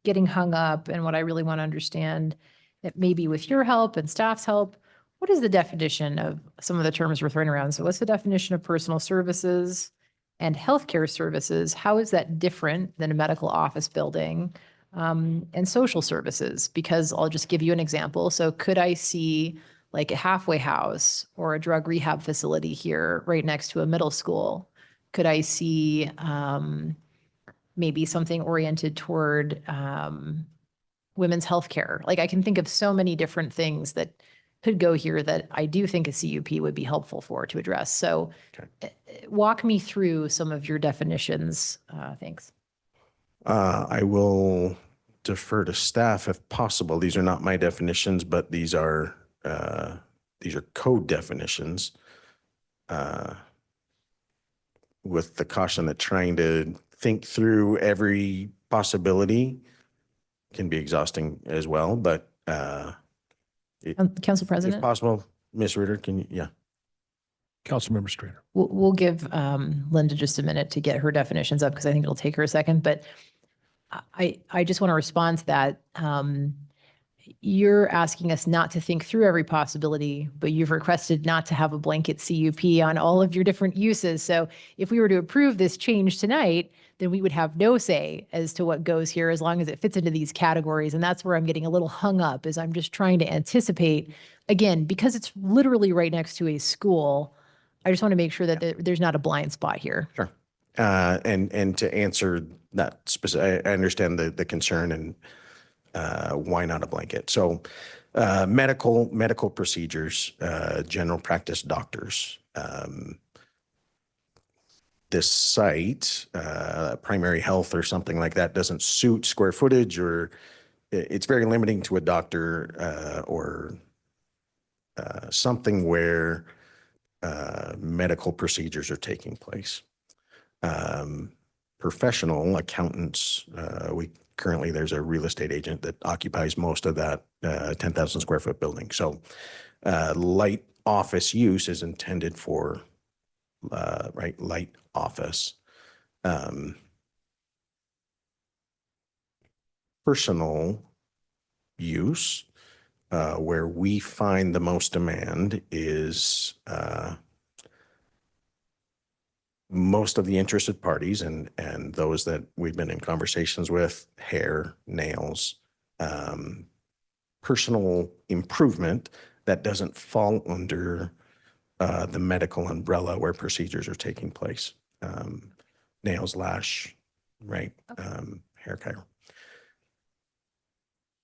getting hung up and what I really want to understand, that maybe with your help and staff's help, what is the definition of some of the terms we're throwing around? So what's the definition of personal services and healthcare services? How is that different than a medical office building? And social services? Because I'll just give you an example. So could I see like a halfway house or a drug rehab facility here right next to a middle school? Could I see maybe something oriented toward women's healthcare? Like I can think of so many different things that could go here that I do think a CUP would be helpful for to address. So walk me through some of your definitions. Thanks. I will defer to staff if possible. These are not my definitions, but these are code definitions. With the caution that trying to think through every possibility can be exhausting as well. But Council if President, possible, Ms. Ritter, can you? Yeah. Councilmember Strader. we'll give Linda just a minute to get her definitions up because I think it'll take her a second. But I just want to respond to that. You're asking us not to think through every possibility, but you've requested not to have a blanket CUP on all of your different uses. So if we were to approve this change tonight, then we would have no say as to what goes here as long as it fits into these categories. And that's where I'm getting a little hung up, is I'm just trying to anticipate, again, because it's literally right next to a school. I just want to make sure that there's not a blind spot here. Sure. And to answer that specific, I understand the concern and why not a blanket? So medical procedures, general practice doctors. This site, primary health or something like that, doesn't suit square footage, or it's very limiting to a doctor or something where medical procedures are taking place. Professional accountants, there's a real estate agent that occupies most of that 10,000 square foot building. So light office use is intended for light office. Personal use, where we find the most demand, is most of the interested parties and those that we've been in conversations with: hair, nails, personal improvement that doesn't fall under the medical umbrella where procedures are taking place. Nails, lash, right? Hair care.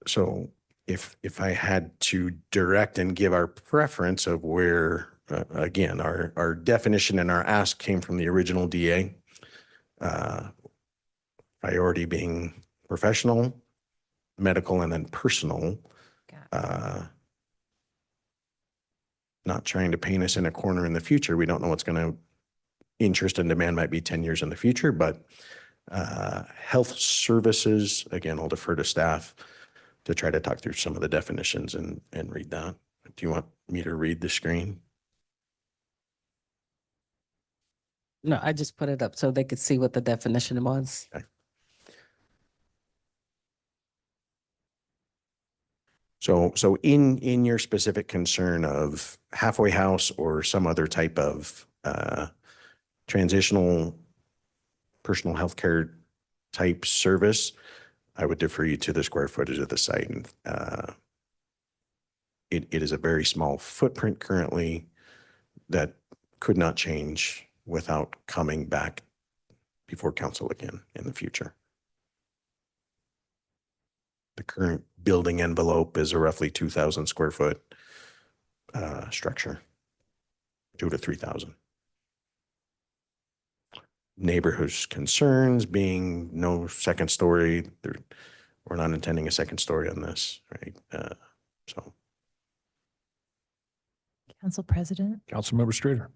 So if I had to direct and give our preference of where, again, our definition and our ask came from the original DA, priority being professional, medical, and then personal. Not trying to paint us in a corner in the future. We don't know what's going to, interest and demand might be 10 years in the future, but health services, again, I'll defer to staff to try to talk through some of the definitions and read that. Do you want me to read the screen? No, I just put it up so they could see what the definition was. Okay. So in your specific concern of halfway house or some other type of transitional personal healthcare type service, I would defer you to the square footage of the site. And it is a very small footprint currently that could not change without coming back before council again in the future. The current building envelope is a roughly 2,000 square foot structure, 2,000 to 3,000. Neighborhood's concerns being no second story. We're not intending a second story on this, right? So. Council President. Councilmember Strader.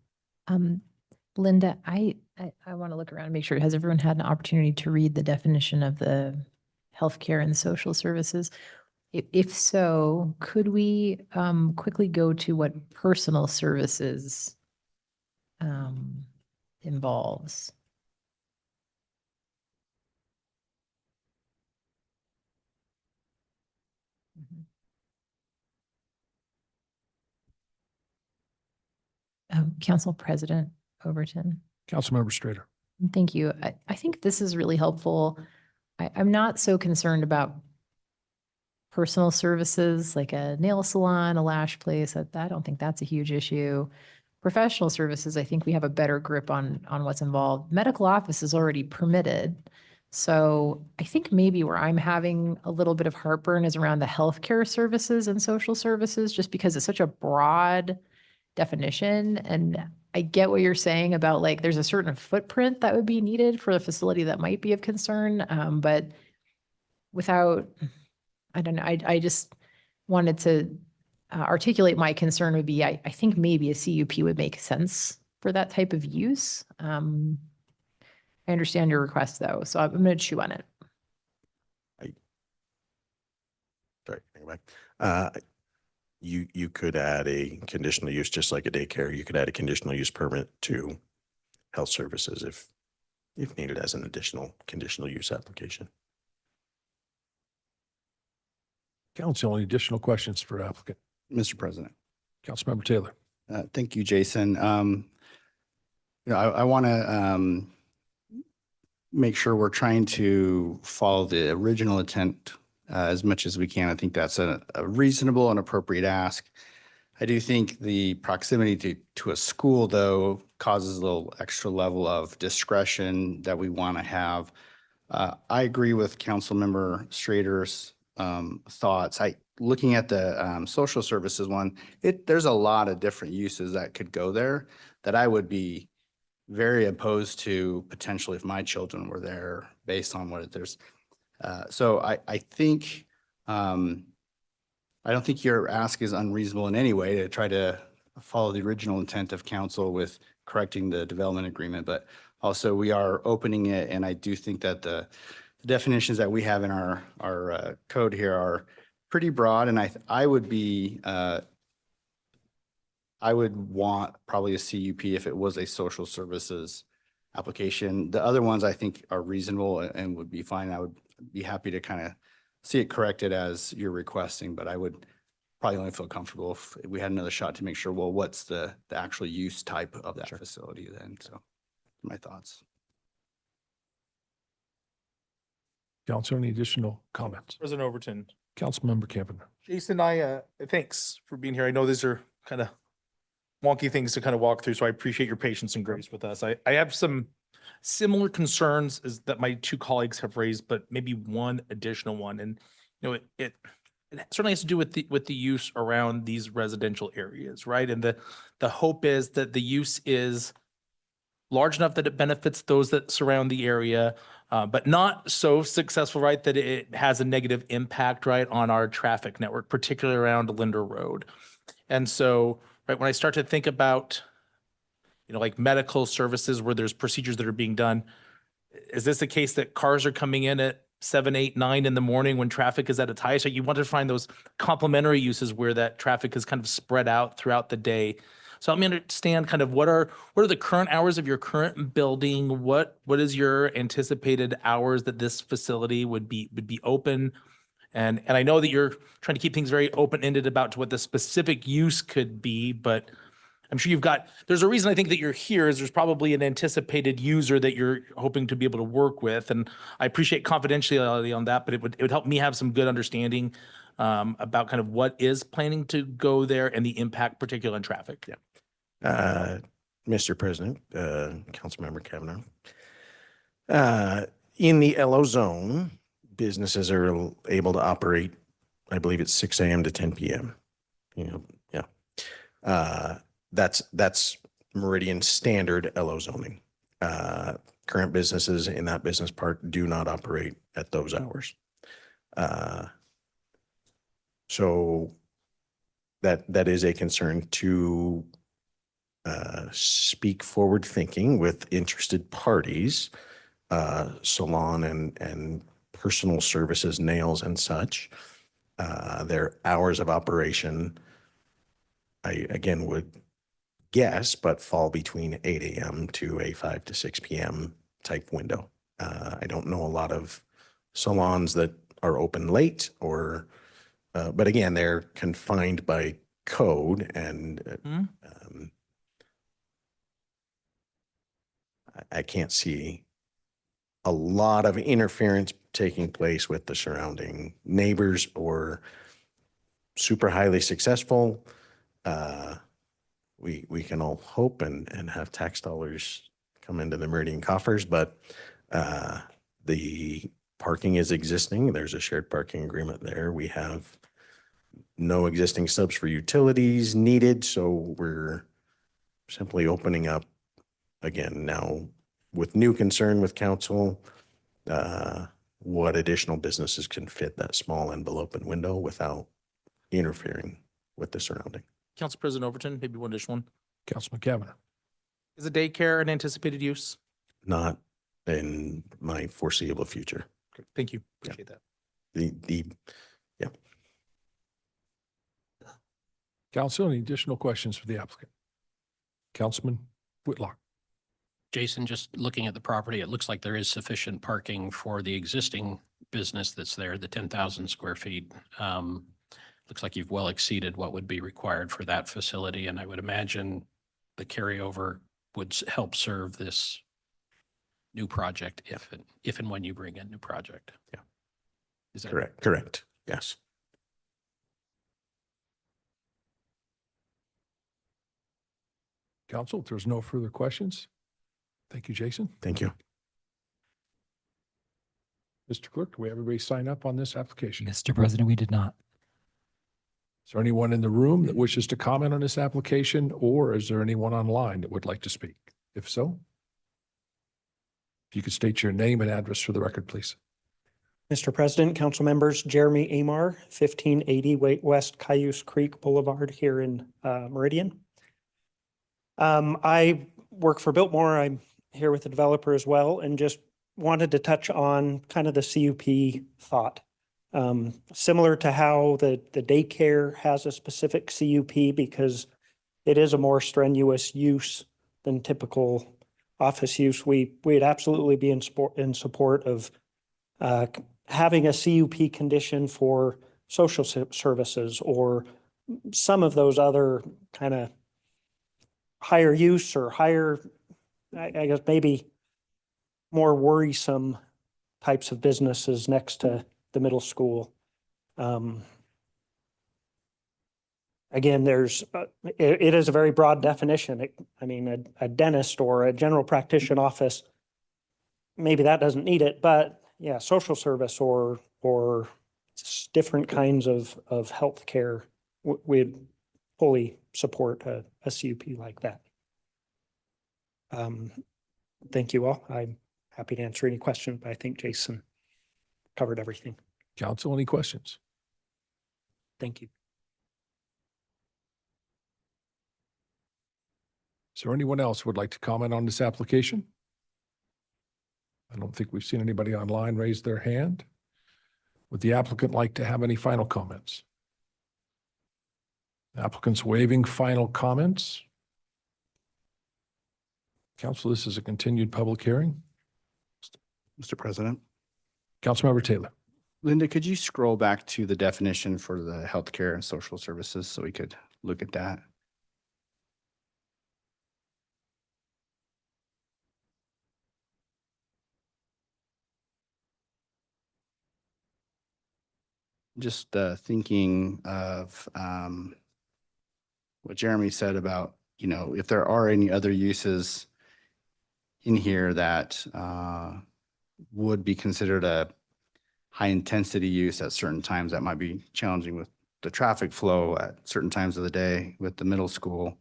Linda, I want to look around and make sure, has everyone had an opportunity to read the definition of the healthcare and social services? If so, could we quickly go to what personal services involves? Council President Overton. Councilmember Strader. Thank you. I think this is really helpful. I'm not so concerned about personal services like a nail salon, a lash place. I don't think that's a huge issue. Professional services, I think we have a better grip on what's involved. Medical office is already permitted. So I think maybe where I'm having a little bit of heartburn is around the healthcare services and social services, just because it's such a broad definition. And I get what you're saying about like, there's a certain footprint that would be needed for a facility that might be of concern. But without, I don't know, I just wanted to articulate my concern would be, I think maybe a CUP would make sense for that type of use. I understand your request though, so I'm going to chew on it. Sorry, anyway, you could add a conditional use, just like a daycare. You could add a conditional use permit to health services if needed as an additional conditional use application. Council, any additional questions for applicant? Mr. President. Councilmember Taylor. Thank you, Jason. I want to make sure we're trying to follow the original intent as much as we can. I think that's a reasonable and appropriate ask. I do think the proximity to a school, though, causes a little extra level of discretion that we want to have. I agree with Councilmember Strader's thoughts. Looking at the social services one, there's a lot of different uses that could go there that I would be very opposed to potentially if my children were there based on what there's. So I think, I don't think your ask is unreasonable in any way to try to follow the original intent of council with correcting the development agreement, but also we are opening it. And I do think that the definitions that we have in our code here are pretty broad. And I would be, I would want probably a CUP if it was a social services application. The other ones I think are reasonable and would be fine. I would be happy to kind of see it corrected as you're requesting, but I would probably only feel comfortable if we had another shot to make sure, well, what's the actual use type of that facility then? So my thoughts. Council, any additional comments? President Overton. Councilmember Campbell. Jason, thanks for being here. I know these are kind of wonky things to kind of walk through, so I appreciate your patience and grace with us. I have some similar concerns as that my two colleagues have raised, but maybe one additional one. And it certainly has to do with the use around these residential areas, right? And the hope is that the use is large enough that it benefits those that surround the area, but not so successful, right, that it has a negative impact, right, on our traffic network, particularly around Linder Road. And so, right, when I start to think about, like medical services where there's procedures that are being done, is this a case that cars are coming in at 7, 8, 9 in the morning when traffic is at its highest? So you want to find those complementary uses where that traffic is kind of spread out throughout the day. So let me understand kind of what are the current hours of your current building? What is your anticipated hours that this facility would be open? And I know that you're trying to keep things very open-ended about what the specific use could be, but I'm sure there's a reason I think that you're here is there's probably an anticipated user that you're hoping to be able to work with. And I appreciate confidentiality on that, but it would help me have some good understanding about kind of what is planning to go there and the impact particularly on traffic. Yeah. Mr. President, Councilmember Kavanaugh, in the LO zone, businesses are able to operate, I believe it's 6 a.m. to 10 p.m. That's Meridian standard LO zoning. Current businesses in that business park do not operate at those hours. So that is a concern to speak forward thinking with interested parties, salon and personal services, nails and such. Their hours of operation, I again would guess, but fall between 8 a.m. to a 5 to 6 p.m. type window. I don't know a lot of salons that are open late or, but again, they're confined by code and I can't see a lot of interference taking place with the surrounding neighbors or super highly successful. We can all hope and have tax dollars come into the Meridian coffers, but the parking is existing. There's a shared parking agreement there. We have no existing stubs for utilities needed, so we're simply opening up again now with new concern with council, what additional businesses can fit that small envelope and window without interfering with the surrounding. Council President Overton, maybe one additional one. Councilman Cavanagh. Is a daycare an anticipated use? Not in my foreseeable future. Okay, thank you. Appreciate that. Yeah. Council, any additional questions for the applicant? Councilman Whitlock. Jason, just looking at the property, it looks like there is sufficient parking for the existing business that's there, the 10,000 square feet. Looks like you've well exceeded what would be required for that facility, and I would imagine the carryover would help serve this new project if and when you bring in new project. Yeah. Is that Correct. Correct. Yes. Council, if there's no further questions, thank you, Jason. Thank you. Mr. Clerk, do we have everybody sign up on this application? Mr. President, we did not. Is there anyone in the room that wishes to comment on this application, or is there anyone online that would like to speak? If so, if you could state your name and address for the record, please. Mr. President, council members, Jeremy Amar, 1580 West Cayuse Creek Boulevard here in Meridian. I work for Biltmore. I'm here with the developer as well, and just wanted to touch on kind of the CUP thought. Similar to how the daycare has a specific CUP because it is a more strenuous use than typical office use. We'd absolutely be in support of having a CUP condition for social services or some of those other kind of higher use or higher, I guess maybe more worrisome types of businesses next to the middle school. Again, there's, it is a very broad definition. I mean, a dentist or a general practitioner office, maybe that doesn't need it, but yeah, social service or different kinds of healthcare, we'd fully support a CUP like that. Thank you all. I'm happy to answer any questions, but I think Jason covered everything. Council, any questions? Thank you. Is there anyone else who would like to comment on this application? I don't think we've seen anybody online raise their hand. Would the applicant like to have any final comments? Applicants waiving final comments. Council, this is a continued public hearing. Mr. President. Councilmember Taylor. Linda, could you scroll back to the definition for the healthcare and social services so we could look at that? Just thinking of what Jeremy said about, you know, if there are any other uses in here that would be considered a high intensity use at certain times that might be challenging with the traffic flow at certain times of the day with the middle school,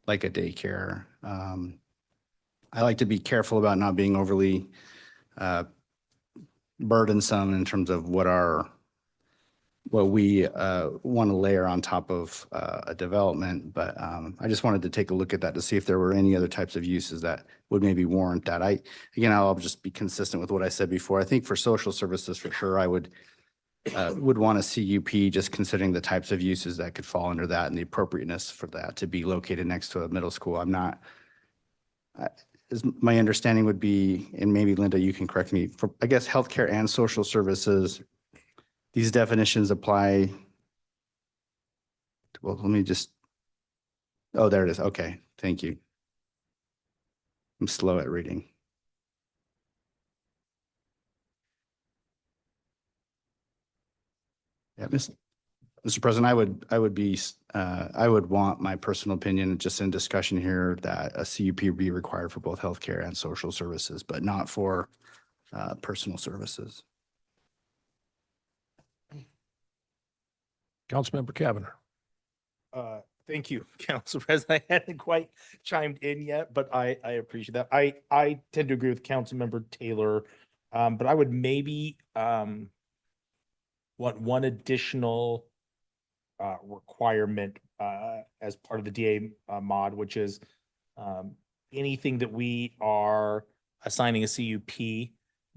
like a daycare. I like to be careful about not being overly burdensome in terms of what our what we want to layer on top of a development. But I just wanted to take a look at that to see if there were any other types of uses that would maybe warrant that. Again, I'll just be consistent with what I said before. I think for social services, for sure, I would want a CUP, just considering the types of uses that could fall under that and the appropriateness for that to be located next to a middle school. I'm not, as my understanding would be, and maybe Linda, you can correct me, for, I guess, healthcare and social services, these definitions apply. Well, let me just, oh, there it is. Okay, thank you. I'm slow at reading. Yeah, Mr. President, I would want my personal opinion, just in discussion here, that a CUP be required for both healthcare and social services, but not for personal services. Councilmember Cavanagh. Thank you, Council President. I hadn't quite chimed in yet, but I appreciate that. I tend to agree with Councilmember Taylor, but I would maybe want one additional requirement as part of the DA mod, which is anything that we are assigning a CUP,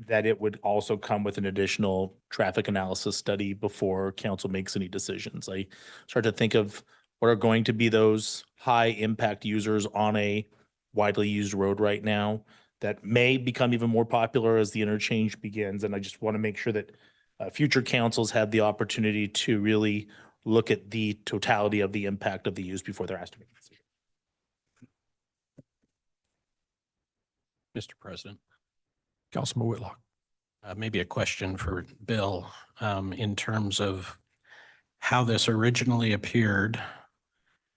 that it would also come with an additional traffic analysis study before council makes any decisions. I start to think of what are going to be those high impact users on a widely used road right now that may become even more popular as the interchange begins. And I just want to make sure that future councils have the opportunity to really look at the totality of the impact of the use before they're asked to make a decision. Mr. President, Councilman Whitlock. maybe a question for Bill in terms of how this originally appeared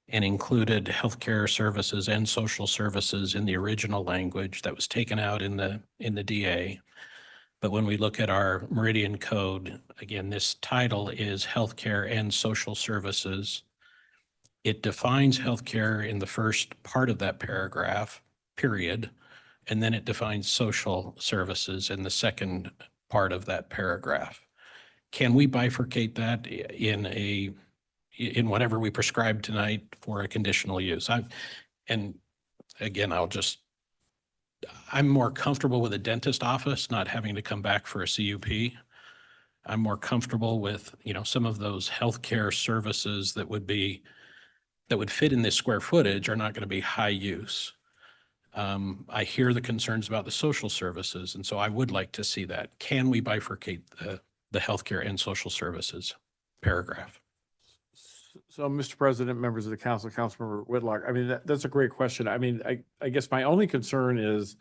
and included healthcare services and social services in the original language that was taken out in the DA. But when we look at our Meridian code, again, this title is healthcare and social services. It defines healthcare in the first part of that paragraph, period. And then it defines social services in the second part of that paragraph. Can we bifurcate that in whatever we prescribe tonight for a conditional use? And again, I'm more comfortable with a dentist office not having to come back for a CUP. I'm more comfortable with, some of those healthcare services that would fit in this square footage are not going to be high use. I hear the concerns about the social services, and so I would like to see that. Can we bifurcate the healthcare and social services paragraph? So, Mr. President, members of the council, Councilmember Whitlock, I mean, that's a great question. I mean, I guess my only concern is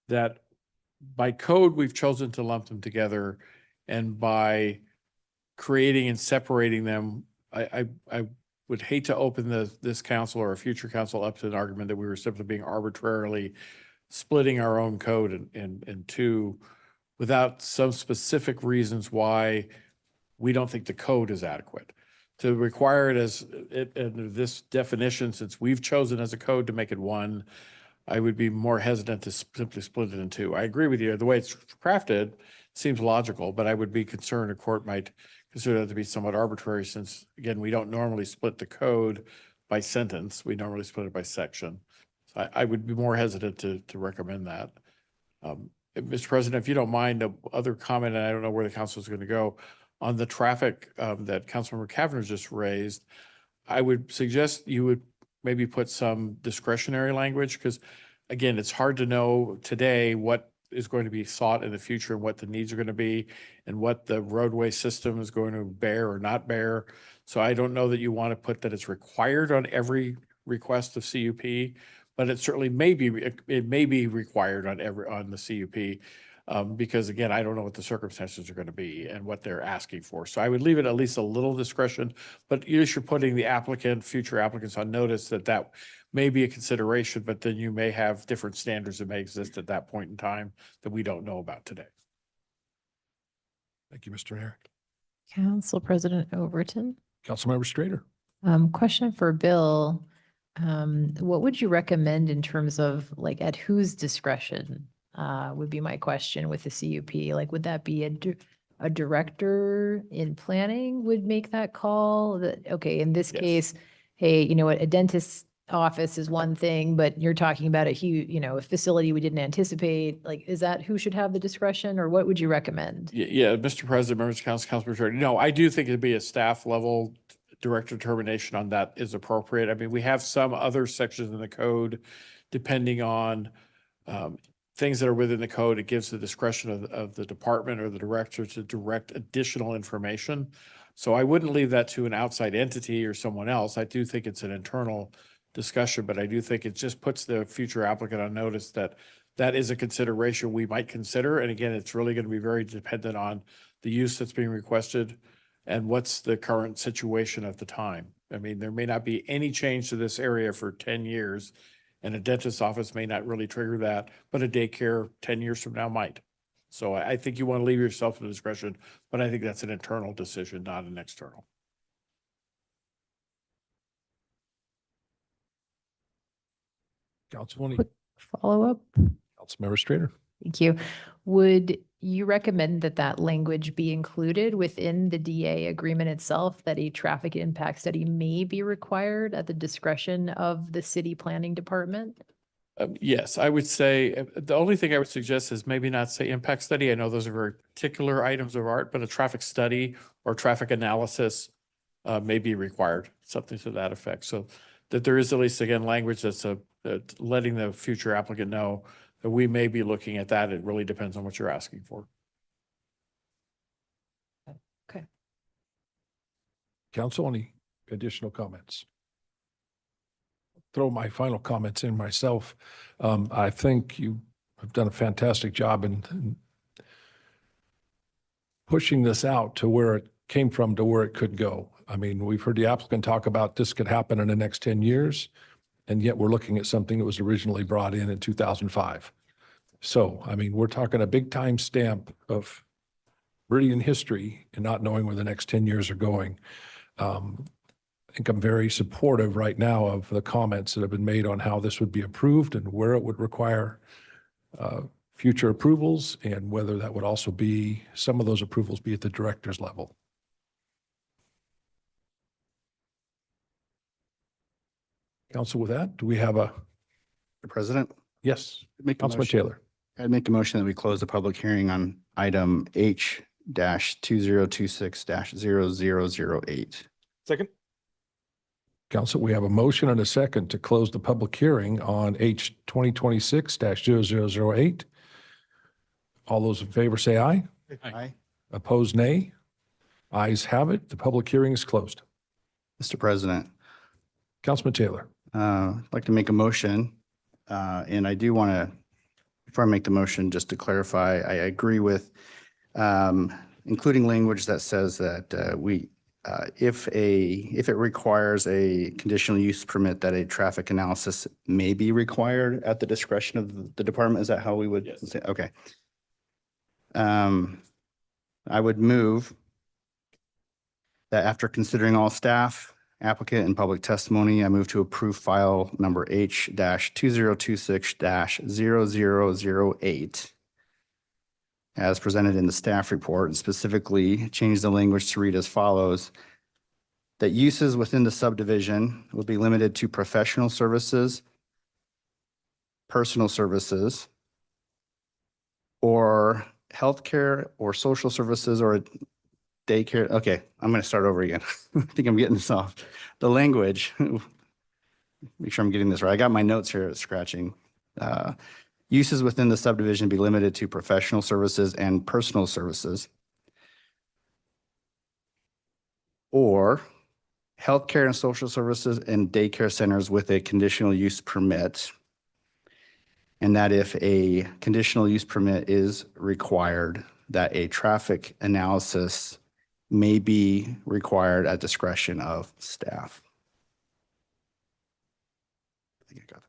that by code, we've chosen to lump them together, and by creating and separating them, I would hate to open this council or a future council up to an argument that we were simply being arbitrarily splitting our own code in two without some specific reasons why we don't think the code is adequate. To require it as this definition, since we've chosen as a code to make it one, I would be more hesitant to simply split it in two. I agree with you. The way it's crafted seems logical, but I would be concerned a court might consider that to be somewhat arbitrary, since again, we don't normally split the code by sentence. We normally split it by section. So I would be more hesitant to recommend that. Mr. President, if you don't mind, other comment, and I don't know where the council is going to go, on the traffic that Councilmember Cavanagh just raised, I would suggest you would maybe put some discretionary language, because again, it's hard to know today what is going to be sought in the future and what the needs are going to be and what the roadway system is going to bear or not bear. So I don't know that you want to put that it's required on every request of CUP, but it certainly may be required on the CUP. Because again, I don't know what the circumstances are going to be and what they're asking for. So I would leave it at least a little discretion, but you're putting the future applicants on notice that may be a consideration, but then you may have different standards that may exist at that point in time that we don't know about today. Thank you, Mr. Mayor. Council President Overton. Councilmember Strader. Question for Bill. What would you recommend in terms of at whose discretion would be my question with the CUP? Like, would that be a director in planning would make that call? That, okay, in this Yes. case, hey, you know what, a dentist's office is one thing, but you're talking about a huge, you know, a facility we didn't anticipate. Like, is that who should have the discretion, or what would you recommend? Yeah, Mr. President, members of council, council majority. No, I do think it'd be a staff level director determination on that is appropriate. I mean, we have some other sections in the code, depending on things that are within the code, it gives the discretion of the department or the director to direct additional information. So I wouldn't leave that to an outside entity or someone else. I do think it's an internal discussion, but I do think it just puts the future applicant on notice that that is a consideration we might consider. And again, it's really going to be very dependent on the use that's being requested and what's the current situation at the time. I mean, there may not be any change to this area for 10 years, and a dentist's office may not really trigger that, but a daycare 10 years from now might. So I think you want to leave yourself to discretion, but I think that's an internal decision, not an external. Councilwoman, Quick follow-up? Councilmember Strader. Thank you. Would you recommend that that language be included within the DA agreement itself, that a traffic impact study may be required at the discretion of the city planning department? Yes, I would say, the only thing I would suggest is maybe not say impact study. I know those are very particular items of art, but a traffic study or traffic analysis may be required, something to that effect. So that there is at least, again, language that's letting the future applicant know that we may be looking at that. It really depends on what you're asking for. Okay. Council, any additional comments? Throw my final comments in myself. I think you have done a fantastic job in pushing this out to where it came from to where it could go. I mean, we've heard the applicant talk about this could happen in the next 10 years, and yet we're looking at something that was originally brought in 2005. So, I mean, we're talking a big time stamp of Meridian history and not knowing where the next 10 years are going. I think I'm very supportive right now of the comments that have been made on how this would be approved and where it would require future approvals, and whether that would also be, some of those approvals be at the director's level. Council, with that, do we have a, Mr. President? yes, Make a Councilman motion. Taylor? I'd make a motion that we close the public hearing on item H-2026-0008. Second? Council, we have a motion and a second to close the public hearing on H 2026-0008. All those in favor say aye. Aye. Opposed, nay. Ayes have it. The public hearing is closed. Mr. President, Councilman Taylor. I'd like to make a motion, and I do want to, before I make the motion, just to clarify, I agree with including language that says that if it requires a conditional use permit, that a traffic analysis may be required at the discretion of the department. Is that how we would Yes. say? Okay. I would move that after considering all staff, applicant, and public testimony, I move to approve file number H-2026-0008 as presented in the staff report, and specifically change the language to read as follows: that uses within the subdivision will be limited to professional services, personal services, or healthcare or social services or daycare. Okay, I'm going to start over again. I think I'm getting this off. The language, make sure I'm getting this right. I got my notes here scratching. Uses within the subdivision be limited to professional services and personal services, or healthcare and social services and daycare centers with a conditional use permit. And that if a conditional use permit is required, that a traffic analysis may be required at discretion of staff. I think I got that.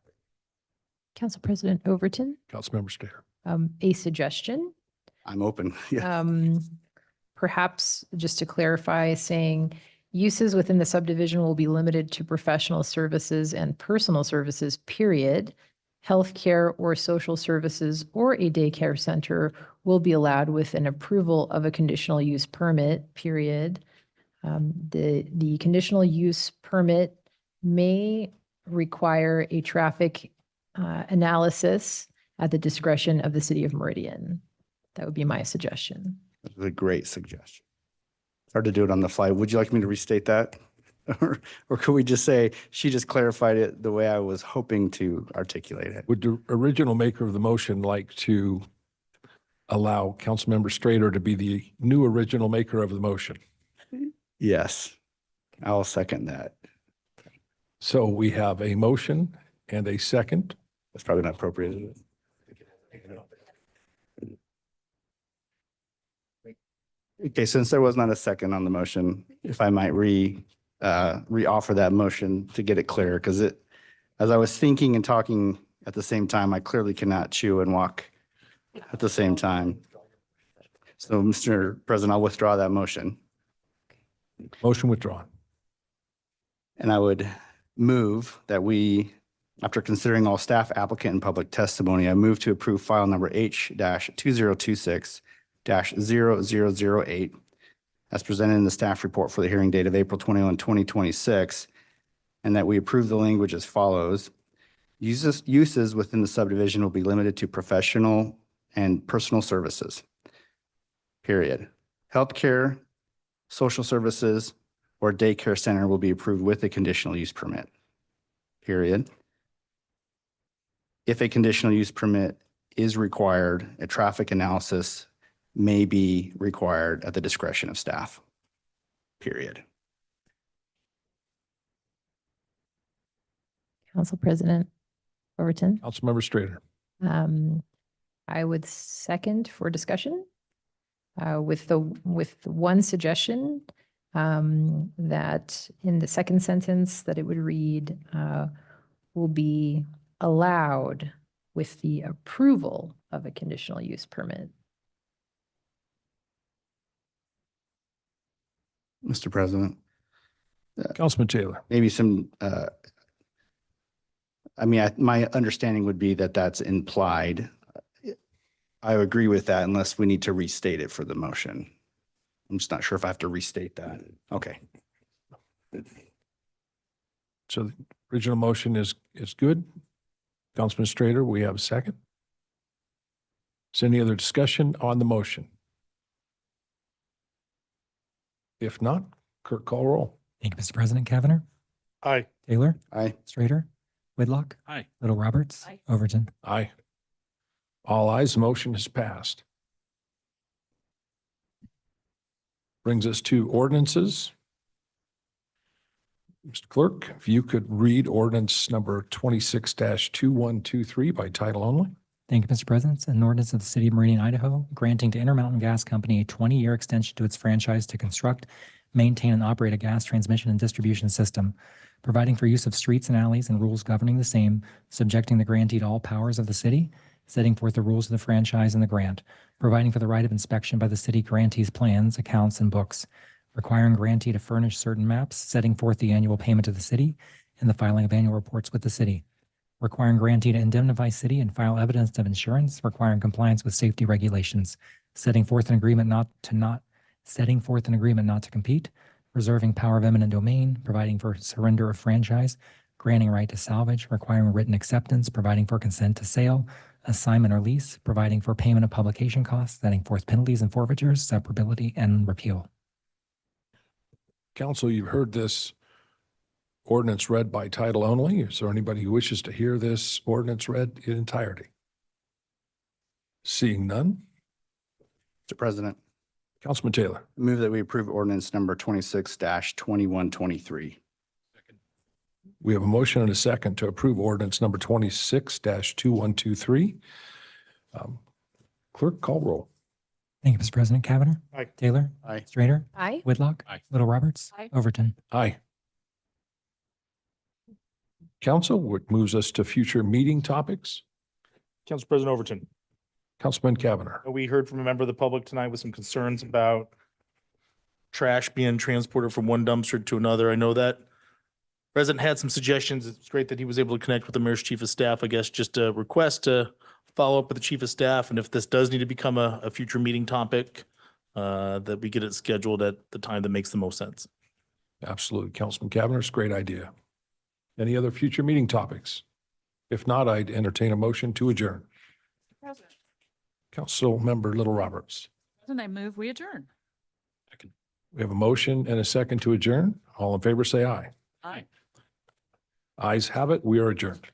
Council President Overton, Councilmember Strader. a suggestion. I'm open. Yeah. Perhaps just to clarify, saying uses within the subdivision will be limited to professional services and personal services, period. healthcare or social services or a daycare center will be allowed with an approval of a conditional use permit, period. The conditional use permit may require a traffic analysis at the discretion of the city of Meridian. That would be my suggestion. That's a great suggestion. Hard to do it on the fly. Would you like me to restate that? Or could we just say, she just clarified it the way I was hoping to articulate it? Would the original maker of the motion like to allow Councilmember Strader to be the new original maker of the motion? Yes, I'll second that. So we have a motion and a second. That's probably not appropriate, is it? Okay, since there was not a second on the motion, if I might re-offer that motion to get it clear, because as I was thinking and talking at the same time, I clearly cannot chew and walk at the same time. So, Mr. President, I'll withdraw that motion. Motion withdrawn. And I would move that we, after considering all staff, applicant, and public testimony, I move to approve file number H-2026-0008 as presented in the staff report for the hearing date of April 21, 2026, and that we approve the language as follows. Uses within the subdivision will be limited to professional and personal services, period. Healthcare, social services, or daycare center will be approved with a conditional use permit, period. If a conditional use permit is required, a traffic analysis may be required at the discretion of staff, period. Council President Overton. Councilmember Strader. I would second for discussion with the one suggestion that in the second sentence that it would read will be allowed with the approval of a conditional use permit. Mr. President, Councilman Taylor. maybe some, my understanding would be that that's implied. I agree with that unless we need to restate it for the motion. I'm just not sure if I have to restate that. Okay. So the original motion is good. Councilman Strader, we have a second. Is there any other discussion on the motion? If not, clerk call roll. Thank you, Mr. President. Cavanagh. Aye. Taylor. Aye. Strader. Whitlock. Aye. Little Roberts. Aye. Overton. Aye. All ayes, the motion is passed. Brings us to ordinances. Mr. Clerk, if you could read ordinance number 26-2123 by title only. Thank you, Mr. President. An ordinance of the City of Meridian, Idaho, granting to Intermountain Gas Company a 20-year extension to its franchise to construct, maintain, and operate a gas transmission and distribution system, providing for use of streets and alleys and rules governing the same, subjecting the grantee to all powers of the city, setting forth the rules of the franchise and the grant, providing for the right of inspection by the city grantee's plans, accounts, and books, requiring grantee to furnish certain maps, setting forth the annual payment to the city, and the filing of annual reports with the city, requiring grantee to indemnify city and file evidence of insurance, requiring compliance with safety regulations, setting forth an agreement not to compete, reserving power of eminent domain, providing for surrender of franchise, granting right to salvage, requiring written acceptance, providing for consent to sale, assignment or lease, providing for payment of publication costs, setting forth penalties and forfeitures, separability, and repeal. Council, you've heard this ordinance read by title only. Is there anybody who wishes to hear this ordinance read in entirety? Seeing none. Mr. President, Councilman Taylor. move that we approve ordinance number 26-2123. We have a motion and a second to approve ordinance number 26-2123. Clerk, call roll. Thank you, Mr. President. Cavanagh. Aye. Taylor. Aye. Strader. Aye. Whitlock. Aye. Little Roberts. Aye. Overton. Aye. Council, what moves us to future meeting topics? Council President Overton, Councilman Cavanagh. we heard from a member of the public tonight with some concerns about trash being transported from one dumpster to another. I know that President had some suggestions. It's great that he was able to connect with the mayor's chief of staff. I guess just a request to follow up with the chief of staff. And if this does need to become a future meeting topic, that we get it scheduled at the time that makes the most sense. Absolutely. Councilman Cavanagh, great idea. Any other future meeting topics? If not, I'd entertain a motion to adjourn. President, Councilmember Little Roberts. I move we adjourn. We have a motion and a second to adjourn. All in favor, say aye. Aye. Ayes have it. We are adjourned.